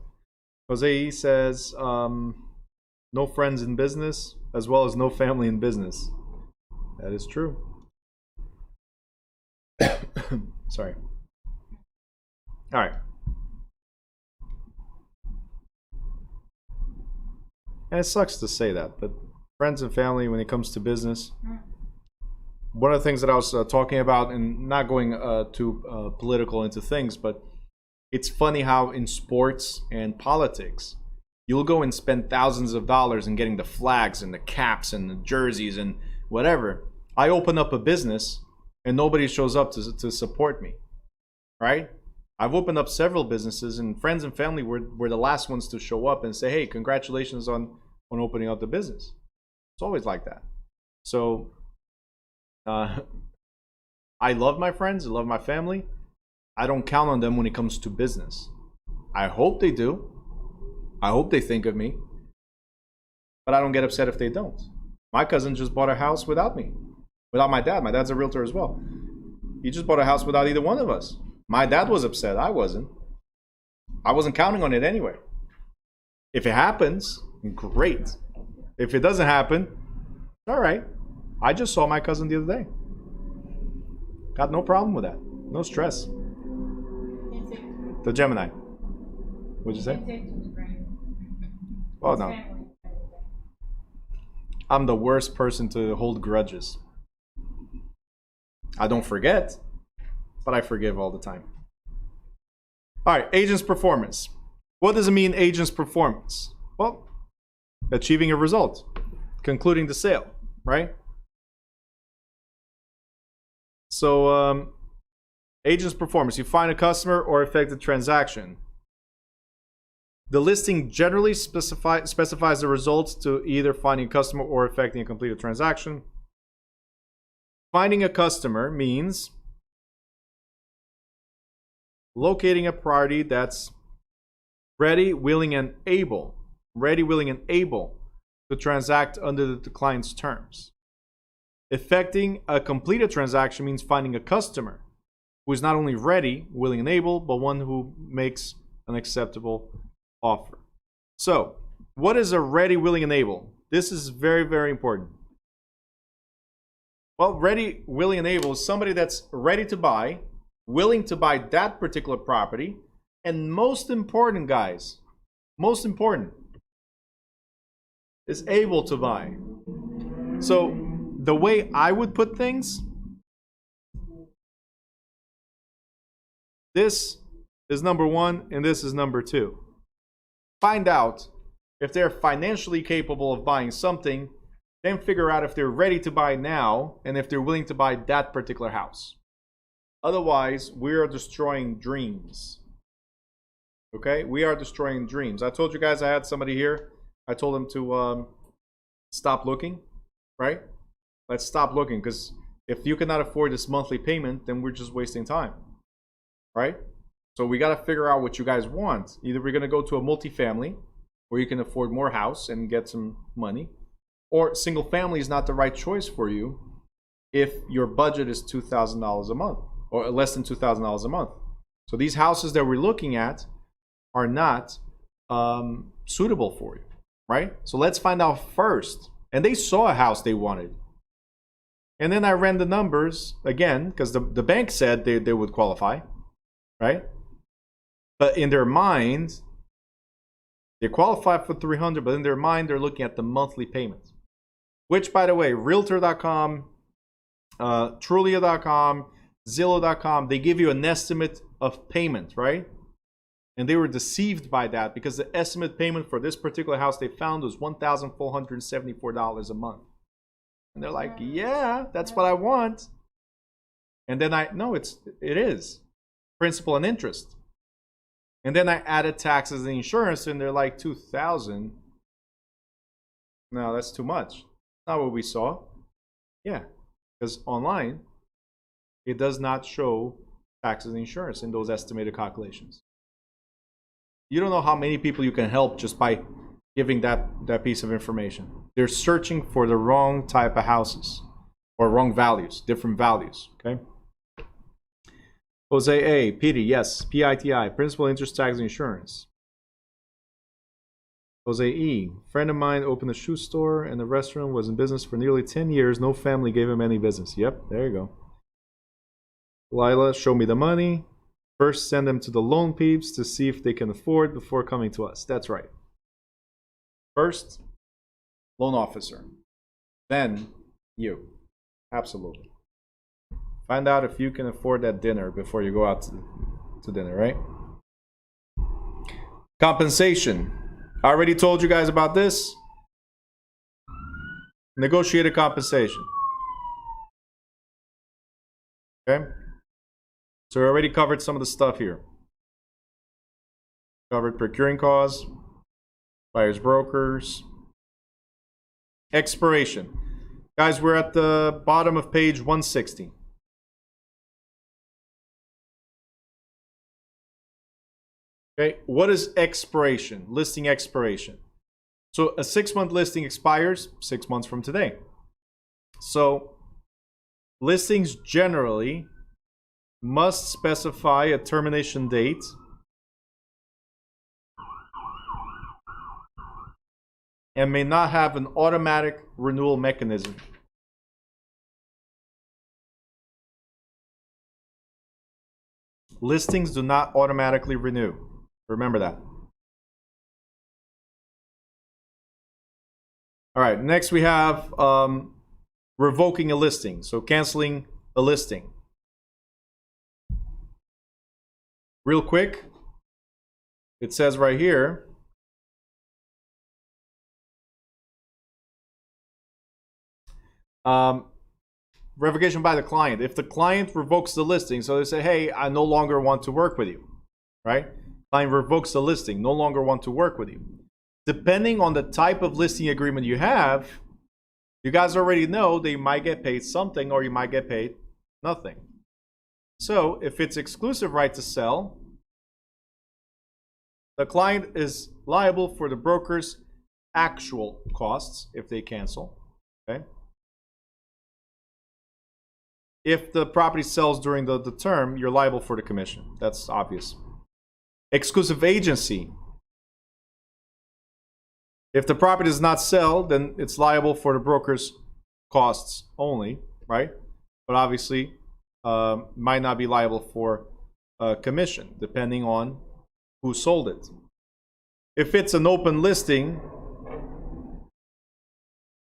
Speaker 1: Jose says, no friends in business, as well as no family in business. That is true. Sorry. All right. And it sucks to say that, but friends and family, when it comes to business, one of the things that I was talking about, and not going too political into things, but it's funny how in sports and politics, you'll go and spend thousands of dollars in getting the flags and the caps and the jerseys and whatever. I open up a business and nobody shows up to support me, right? I've opened up several businesses and friends and family were the last ones to show up and say, hey, congratulations on opening up the business. It's always like that. So I love my friends, I love my family. I don't count on them when it comes to business. I hope they do. I hope they think of me. But I don't get upset if they don't. My cousin just bought a house without me. Without my dad. My dad's a realtor as well. He just bought a house without either one of us. My dad was upset. I wasn't. I wasn't counting on it anyway. If it happens, great. If it doesn't happen, all right. I just saw my cousin the other day. Got no problem with that. No stress. The Gemini. What'd you say? Oh, no. I'm the worst person to hold grudges. I don't forget, but I forgive all the time. All right, agent's performance. What does it mean, agent's performance? Well, achieving a result, concluding the sale, right? So, agent's performance. You find a customer or effect a transaction. The listing generally specifies the results to either finding a customer or effecting a completed transaction. Finding a customer means locating a party that's ready, willing, and able to transact under the client's terms. Effecting a completed transaction means finding a customer who is not only ready, willing, and able, but one who makes an acceptable offer. So, what is a ready, willing, and able? This is very, very important. Well, ready, willing, and able is somebody that's ready to buy, willing to buy that particular property, and most important, guys, most important, is able to buy. So, the way I would put things, this is number one, and this is number two. Find out if they're financially capable of buying something, then figure out if they're ready to buy now and if they're willing to buy that particular house. Otherwise, we are destroying dreams. Okay? We are destroying dreams. I told you guys I had somebody here. I told him to stop looking, right? Let's stop looking, because if you cannot afford this monthly payment, then we're just wasting time, right? So we got to figure out what you guys want. Either we're going to go to a multifamily where you can afford more house and get some money, or single family is not the right choice for you if your budget is $2,000 a month or less than $2,000 a month. So these houses that we're looking at are not suitable for you, right? So let's find out first. And they saw a house they wanted. And then I ran the numbers again, because the bank said they would qualify, right? But in their mind, they qualify for $300, but in their mind, they're looking at the monthly payment. Which, by the way, Realtor.com, Trulia.com, Zillow.com, they give you an estimate of payment, right? And they were deceived by that because the estimate payment for this particular house they found was $1,474 a month. And they're like, yeah, that's what I want. And then it is principal and interest. And then I added taxes and insurance, and they're like $2,000. No, that's too much. Not what we saw. Yeah, because online, it does not show taxes and insurance in those estimated calculations. You don't know how many people you can help just by giving that piece of information. They're searching for the wrong type of houses or wrong values, different values, okay? Jose A, Petey, yes, PITI, principal, interest, tax, and insurance. Jose E, friend of mine opened a shoe store and the restaurant was in business for nearly 10 years. No family gave him any business. Yep, there you go. Lila, show me the money. First, send them to the loan peeps to see if they can afford before coming to us. That's right. First, loan officer. Then, you. Absolutely. Find out if you can afford that dinner before you go out to dinner, right? Compensation. I already told you guys about this. Negotiated compensation. Okay? So we already covered some of the stuff here. Covered procuring costs, buyers, brokers, expiration. Guys, we're at the bottom of page 160. Okay, what is expiration? Listing expiration. So a 6-month listing expires 6 months from today. So listings generally must specify a termination date and may not have an automatic renewal mechanism. Listings do not automatically renew. Remember that. All right, next we have revoking a listing. So canceling a listing. Real quick, it says right here, revocation by the client. If the client revokes the listing, so they say, hey, I no longer want to work with you, right? Client revokes the listing, no longer want to work with you. Depending on the type of listing agreement you have, you guys already know that you might get paid something or you might get paid nothing. So if it's exclusive right to sell, the client is liable for the broker's actual costs if they cancel, okay? If the property sells during the term, you're liable for the commission. That's obvious. Exclusive agency. If the property does not sell, then it's liable for the broker's costs only, right? But obviously, might not be liable for commission, depending on who sold it. If it's an open listing,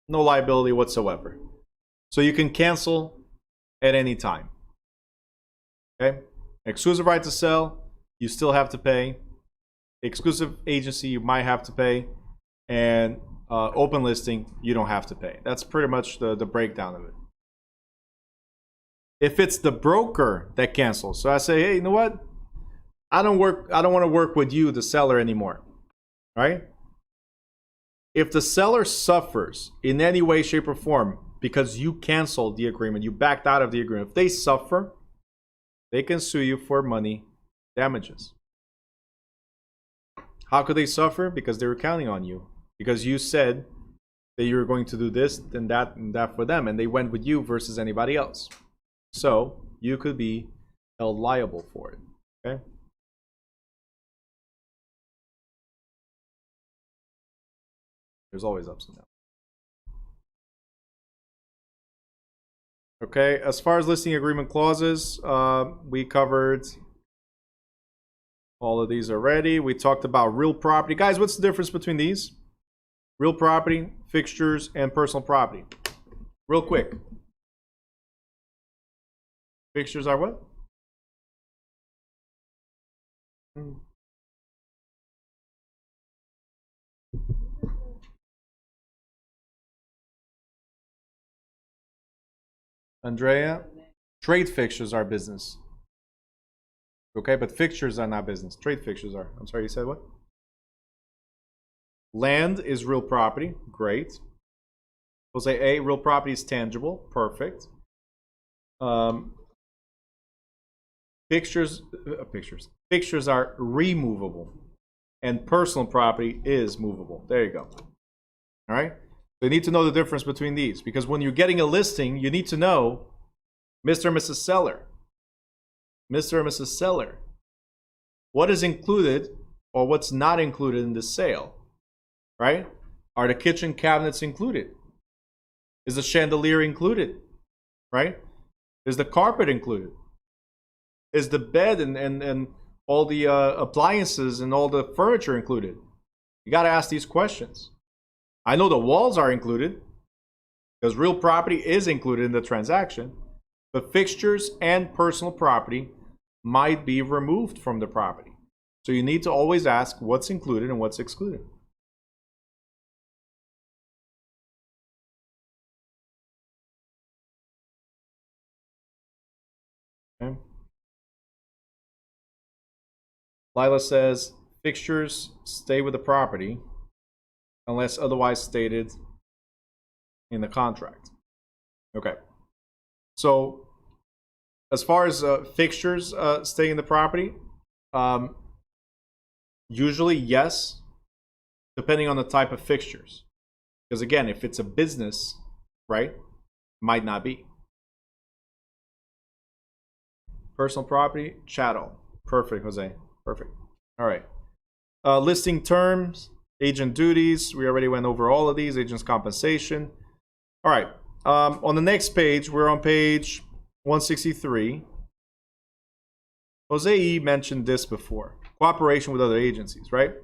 Speaker 1: no liability whatsoever. So you can cancel at any time. Okay? Exclusive right to sell, you still have to pay. Exclusive agency, you might have to pay. And open listing, you don't have to pay. That's pretty much the breakdown of it. If it's the broker that cancels, so I say, hey, you know what? I don't want to work with you, the seller, anymore. Right? If the seller suffers in any way, shape, or form because you canceled the agreement, you backed out of the agreement, if they suffer, they can sue you for money damages. How could they suffer? Because they were counting on you. Because you said that you were going to do this and that for them, and they went with you versus anybody else. So you could be held liable for it. Okay? There's always ups and downs. Okay, as far as listing agreement clauses, we covered all of these already. We talked about real property. Guys, what's the difference between these? Real property, fixtures, and personal property. Real quick. Fixtures are what? Andrea, trade fixtures are business. Okay, but fixtures are not business. Trade fixtures are. I'm sorry, you said what? Land is real property. Great. Jose A, real property is tangible. Perfect. Fixtures are removable. And personal property is movable. There you go. All right? So you need to know the difference between these, because when you're getting a listing, you need to know Mr. and Mrs. Seller. Mr. and Mrs. Seller. What is included or what's not included in the sale? Right? Are the kitchen cabinets included? Is the chandelier included? Right? Is the carpet included? Is the bed and all the appliances and all the furniture included? You got to ask these questions. I know the walls are included because real property is included in the transaction, but fixtures and personal property might be removed from the property. So you need to always ask what's included and what's excluded. Okay. Lila says fixtures stay with the property unless otherwise stated in the contract. Okay. So as far as fixtures staying in the property, usually yes, depending on the type of fixtures. Because again, if it's a business, right, might not be. Personal property, chattel. Perfect, Jose. Perfect. All right. Listing terms, agent duties. We already went over all of these. Agent's compensation. All right. On the next page, we're on page 163. Jose E mentioned this before. Cooperation with other agencies, right?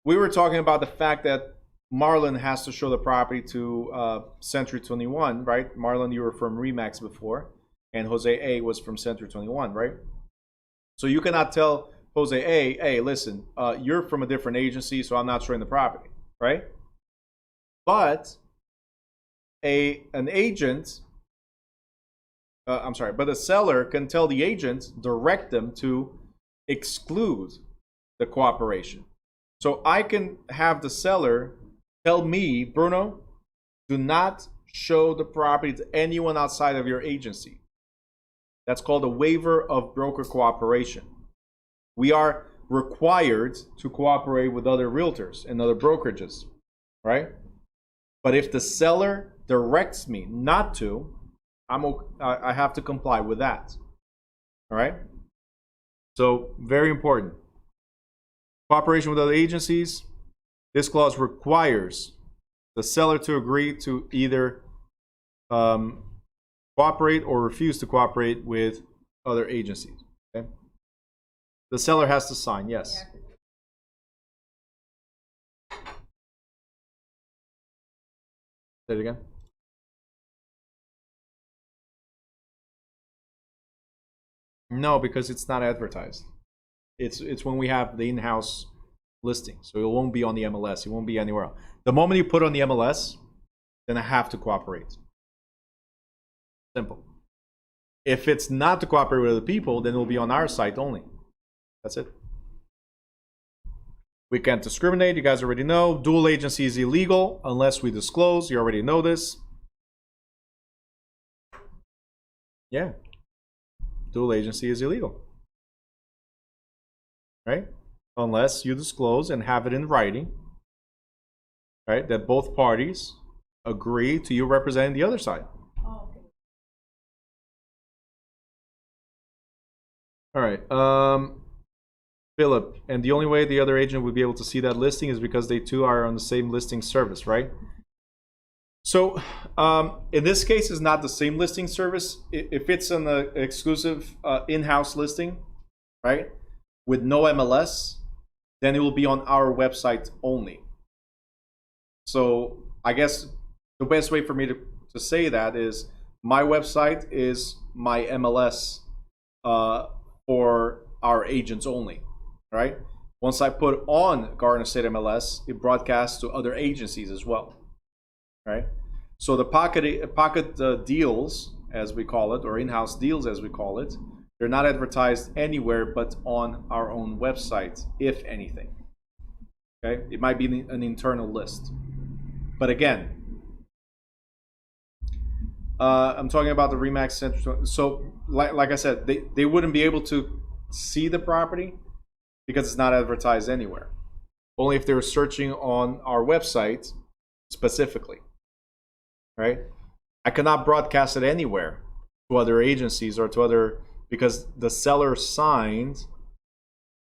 Speaker 1: We were talking about the fact that Marlon has to show the property to Century 21, right? Marlon, you were from Remax before, and Jose A was from Century 21, right? So you cannot tell Jose A, hey, listen, you're from a different agency, so I'm not showing the property, right? But an agent, but a seller can tell the agent, direct them to exclude the cooperation. So I can have the seller tell me, Bruno, do not show the property to anyone outside of your agency. That's called a waiver of broker cooperation. We are required to cooperate with other realtors and other brokerages, right? But if the seller directs me not to, I have to comply with that. All right? So, very important. Cooperation with other agencies. This clause requires the seller to agree to either cooperate or refuse to cooperate with other agencies. Okay? The seller has to sign, yes. Say it again. No, because it's not advertised. It's when we have the in-house listing, so it won't be on the MLS. It won't be anywhere else. The moment you put on the MLS, then I have to cooperate. Simple. If it's not to cooperate with other people, then it will be on our site only. That's it. We can't discriminate. You guys already know. Dual agency is illegal unless we disclose. You already know this. Yeah. Dual agency is illegal. Right? Unless you disclose and have it in writing, right, that both parties agree to you representing the other side.
Speaker 2: Oh, okay.
Speaker 1: All right. Philip, and the only way the other agent would be able to see that listing is because they too are on the same listing service, right? So in this case, it's not the same listing service. If it's an exclusive in-house listing, right, with no MLS, then it will be on our website only. So I guess the best way for me to say that is my website is my MLS for our agents only, right? Once I put on Garden State MLS, it broadcasts to other agencies as well, right? So the pocket deals, as we call it, or in-house deals, as we call it, they're not advertised anywhere but on our own website, if anything. Okay, it might be an internal list, but again, I'm talking about the Remax Central. So, like I said, they wouldn't be able to see the property because it's not advertised anywhere. Only if they were searching on our website specifically, right? I cannot broadcast it anywhere to other agencies or to other, because the seller signed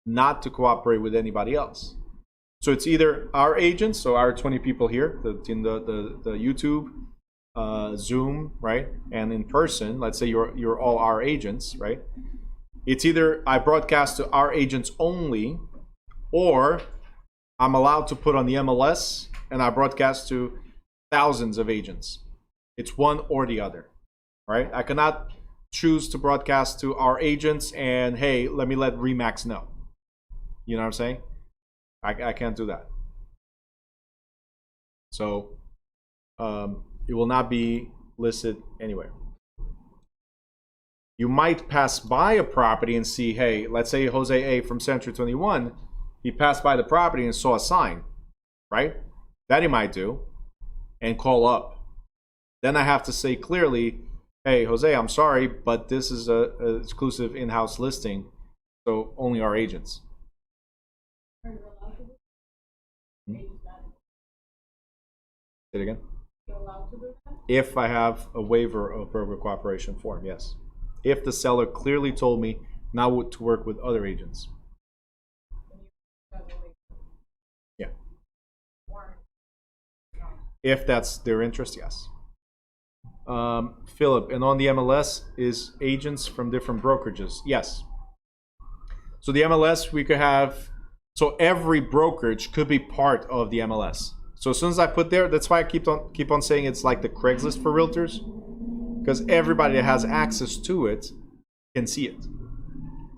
Speaker 1: not to cooperate with anybody else. So it's either our agents, so our 20 people here, in the YouTube, Zoom, right, and in person. Let's say you're all our agents, right? It's either I broadcast to our agents only, or I'm allowed to put on the MLS and I broadcast to thousands of agents. It's one or the other, right? I cannot choose to broadcast to our agents and, hey, let Remax know. You know what I'm saying? I can't do that. So it will not be listed anywhere. You might pass by a property and see, hey, let's say Jose A from Century 21, he passed by the property and saw a sign, right? That he might do, and call up. Then I have to say clearly, hey, Jose, I'm sorry, but this is a exclusive in-house listing, so only our agents.
Speaker 2: Are you allowed to do that? Say
Speaker 1: it again.
Speaker 2: You're allowed to do that?
Speaker 1: If I have a waiver of broker cooperation form, yes. If the seller clearly told me not to work with other agents. Yeah. If that's their interest, yes. Philip, and on the MLS is agents from different brokerages. Yes. So the MLS, we could have, so every brokerage could be part of the MLS. So as soon as I put there, that's why I keep on saying it's like the Craigslist for realtors, because everybody that has access to it can see it.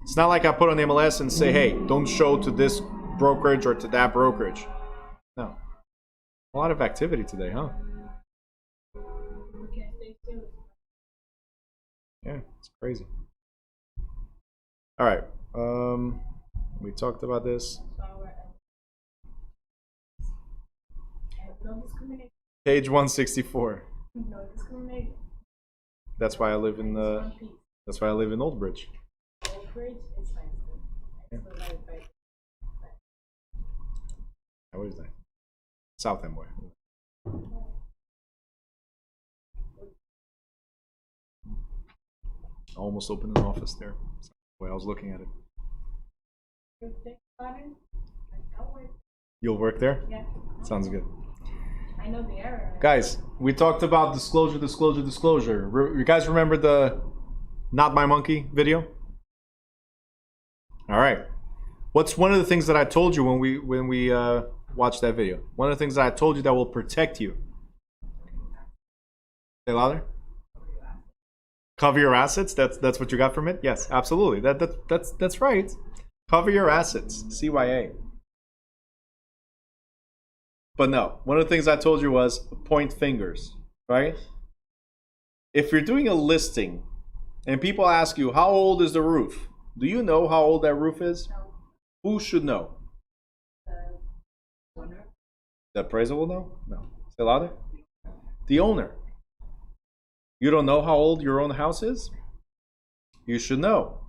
Speaker 1: It's not like I put on the MLS and say, hey, don't show to this brokerage or to that brokerage. No. A lot of activity today, huh? Yeah, it's crazy. All right. We talked about this.
Speaker 2: No discrimination.
Speaker 1: Page 164.
Speaker 2: No discrimination.
Speaker 1: That's why I live in That's why I live in Old Bridge.
Speaker 2: Old Bridge is nice.
Speaker 1: Yeah. Where is that? South Amway. Almost opened an office there. That's the way I was looking at it.
Speaker 2: You think about it? I'll work.
Speaker 1: You'll work there?
Speaker 2: Yeah.
Speaker 1: Sounds good.
Speaker 2: I know the area.
Speaker 1: Guys, we talked about disclosure. You guys remember the Not My Monkey video? All right. What's one of the things that I told you when we watched that video? One of the things that I told you that will protect you. Say louder. Cover your assets. That's what you got from it. Yes, absolutely. That's right. Cover your assets. CYA. But no, one of the things I told you was point fingers, right? If you're doing a listing and people ask you, how old is the roof? Do you know how old that roof is?
Speaker 2: No.
Speaker 1: Who should know?
Speaker 2: Owner.
Speaker 1: The appraiser will know? No. Say louder. The owner. You don't know how old your own house is? You should know.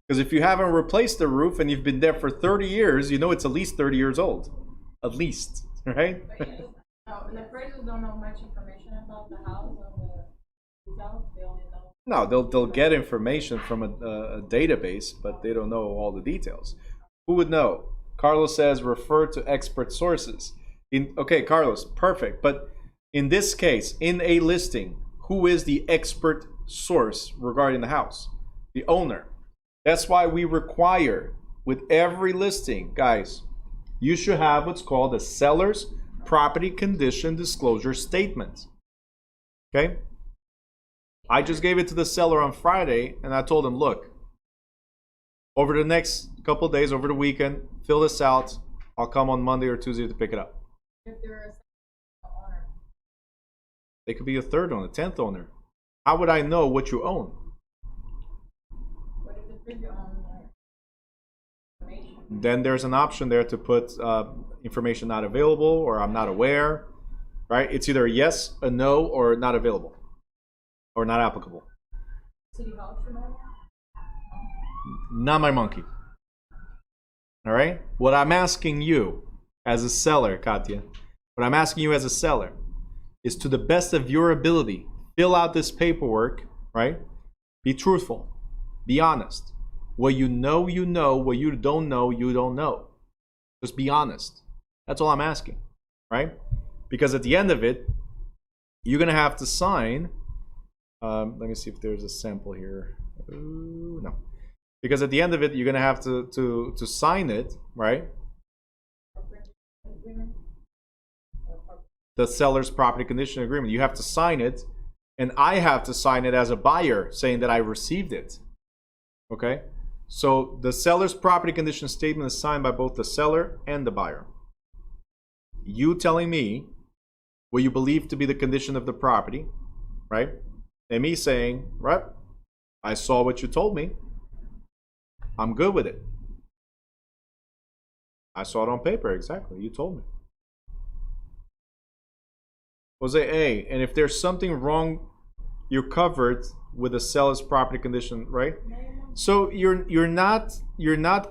Speaker 1: Because if you haven't replaced the roof and you've been there for 30 years, you know it's at least 30 years old. At least, right?
Speaker 2: But yeah, no, the appraisers don't know much information about the house or the details. They only know.
Speaker 1: No, they'll get information from a database, but they don't know all the details. Who would know? Carlos says refer to expert sources. Okay, Carlos, perfect. But in this case, in a listing, who is the expert source regarding the house? The owner. That's why we require with every listing, guys, you should have what's called a seller's property condition disclosure statement. Okay? I just gave it to the seller on Friday, and I told him, look, over the next couple of days, over the weekend, fill this out. I'll come on Monday or Tuesday to pick it up.
Speaker 2: If they're a second owner,
Speaker 1: They could be a third owner, 10th owner. How would I know what you own?
Speaker 2: what if the previous owner information?
Speaker 1: Then there's an option there to put information not available or I'm not aware, right? It's either a yes, a no, or not available or not applicable.
Speaker 2: City Hall should know?
Speaker 1: Not my monkey. All right? What I'm asking you as a seller, Katya, what I'm asking you as a seller is, to the best of your ability, fill out this paperwork, right? Be truthful. Be honest. What you know, you know. What you don't know, you don't know. Just be honest. That's all I'm asking, right? Because at the end of it, you're going to have to sign. Let me see if there's a sample here. Ooh, no. Because at the end of it, you're going to have to sign it, right?
Speaker 2: Agreement?
Speaker 1: The seller's property condition agreement. You have to sign it, and I have to sign it as a buyer saying that I received it. Okay? So the seller's property condition statement is signed by both the seller and the buyer. You telling me what you believe to be the condition of the property, right? And me saying, right, I saw what you told me. I'm good with it. I saw it on paper, exactly. You told me. Jose A, and if there's something wrong, you're covered with the seller's property condition, right? So you're not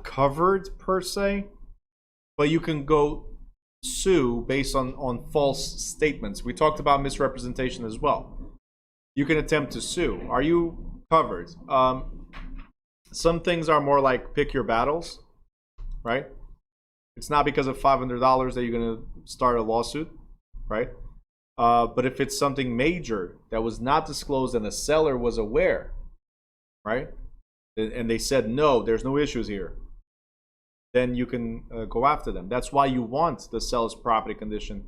Speaker 1: covered per se, but you can go sue based on false statements. We talked about misrepresentation as well. You can attempt to sue. Are you covered? Some things are more like pick your battles, right? It's not because of $500 that you're going to start a lawsuit, right? But if it's something major that was not disclosed and the seller was aware, right? And they said, no, there's no issues here, then you can go after them. That's why you want the seller's property condition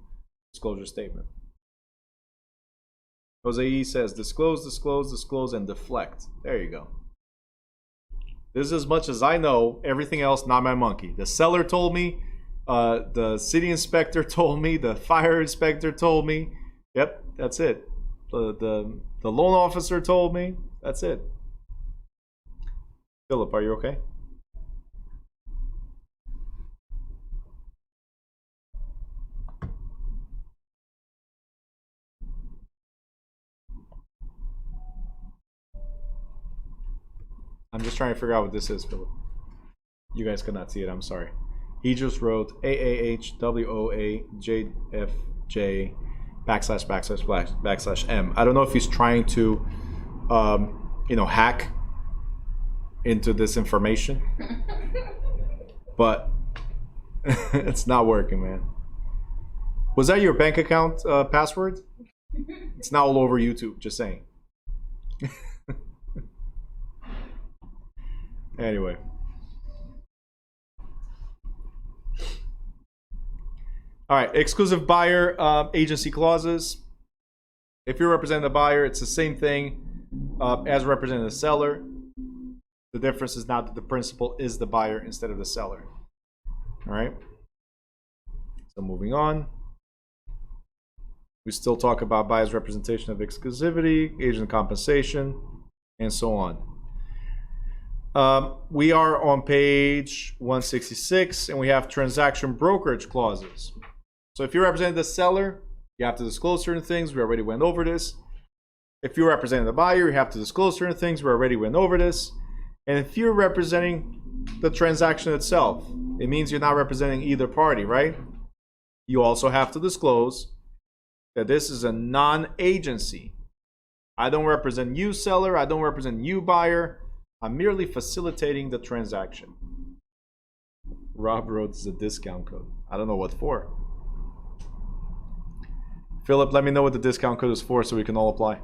Speaker 1: disclosure statement. Jose E says, disclose, disclose, disclose, and deflect. There you go. This is as much as I know. Everything else, not my monkey. The seller told me. The city inspector told me. The fire inspector told me. Yep, that's it. The loan officer told me. That's it. Philip, are you okay? I'm just trying to figure out what this is, Philip. You guys cannot see it. I'm sorry. He just wrote AAHWOAJFJ ////M. I don't know if he's trying to, hack into this information, but it's not working, man. Was that your bank account password? It's now all over YouTube. Just saying. Anyway. All right, exclusive buyer agency clauses. If you're representing the buyer, it's the same thing as representing the seller. The difference is now that the principal is the buyer instead of the seller. All right. So moving on. We still talk about buyer's representation of exclusivity, agent compensation, and so on. We are on page 166, and we have transaction brokerage clauses. So if you're representing the seller, you have to disclose certain things. We already went over this. If you're representing the buyer, you have to disclose certain things. We already went over this. And if you're representing the transaction itself, it means you're not representing either party, right? You also have to disclose that this is a non-agency. I don't represent you, seller. I don't represent you, buyer. I'm merely facilitating the transaction. Rob wrote is a discount code. I don't know what for. Philip, let me know what the discount code is for so we can all apply.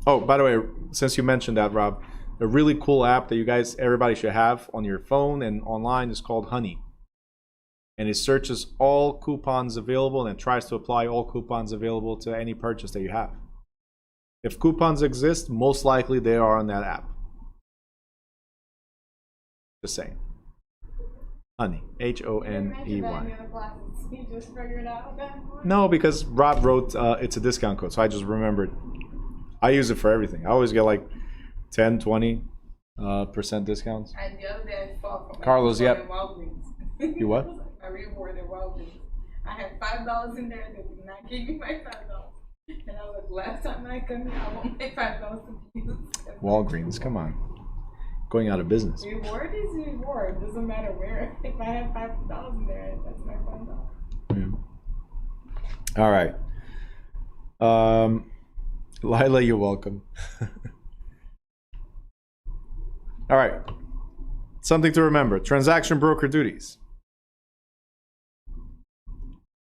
Speaker 1: Oh, by the way, since you mentioned that, Rob, a really cool app that everybody should have on your phone and online is called Honey. and it searches all coupons available and it tries to apply all coupons available to any purchase that you have. If coupons exist, most likely they are on that app. Just saying. Honey, Honey.
Speaker 2: You just figured out that?
Speaker 1: No, because Rob wrote it's a discount code, so I just remembered. I use it for everything. I always get like 10, 20% discounts.
Speaker 2: And the other day I saw from
Speaker 1: Carlos, yep.
Speaker 2: Walgreens.
Speaker 1: You what?
Speaker 2: I reward at Walgreens. I had $5 in there. They did not give me my $5. And I was like, last time I come here, I want my $5 to be used.
Speaker 1: Walgreens, come on. Going out of business.
Speaker 2: Reward is reward. Doesn't matter where. If I have $5 in there, that's my $5.
Speaker 1: Yeah. All right. Lila, you're welcome. All right. Something to remember. Transaction broker duties.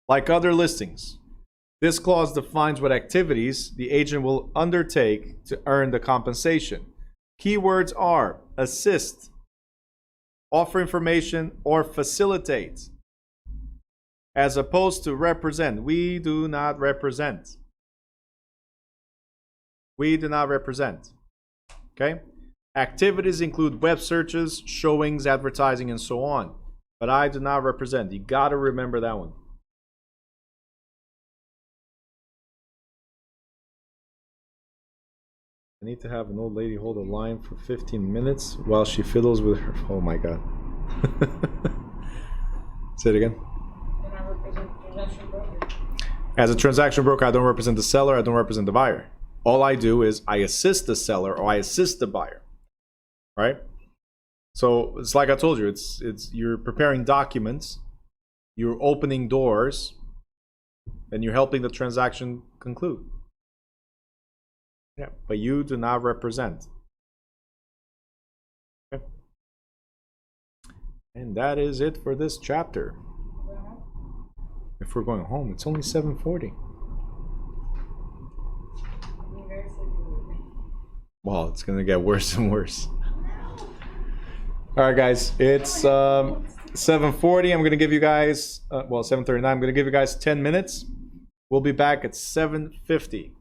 Speaker 1: Like other listings, this clause defines what activities the agent will undertake to earn the compensation. Keywords are assist, offer information, or facilitate, as opposed to represent. We do not represent. We do not represent. Okay? Activities include web searches, showings, advertising, and so on. But I do not represent. You got to remember that one. I need to have an old lady hold a line for 15 minutes while she fiddles with her. Oh my god. Say it again.
Speaker 2: And I represent transaction broker.
Speaker 1: As a transaction broker, I don't represent the seller, I don't represent the buyer. All I do is I assist the seller or I assist the buyer. Right? So it's like I told you, it's you're preparing documents, you're opening doors, and you're helping the transaction conclude. Yeah, but you do not represent. Okay. And that is it for this chapter. If we're going home, it's only 7:40. Well, it's gonna get worse and worse. All right, guys, it's 7:40. I'm gonna give you guys 7:39. I'm gonna give you guys 10 minutes. We'll be back at 7:50.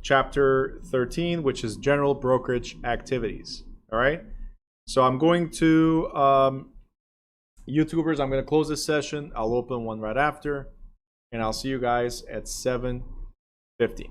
Speaker 1: Chapter 13, which is general brokerage activities. All right. So I'm going to YouTubers. I'm going to close this session. I'll open one right after, and I'll see you guys at 7:50.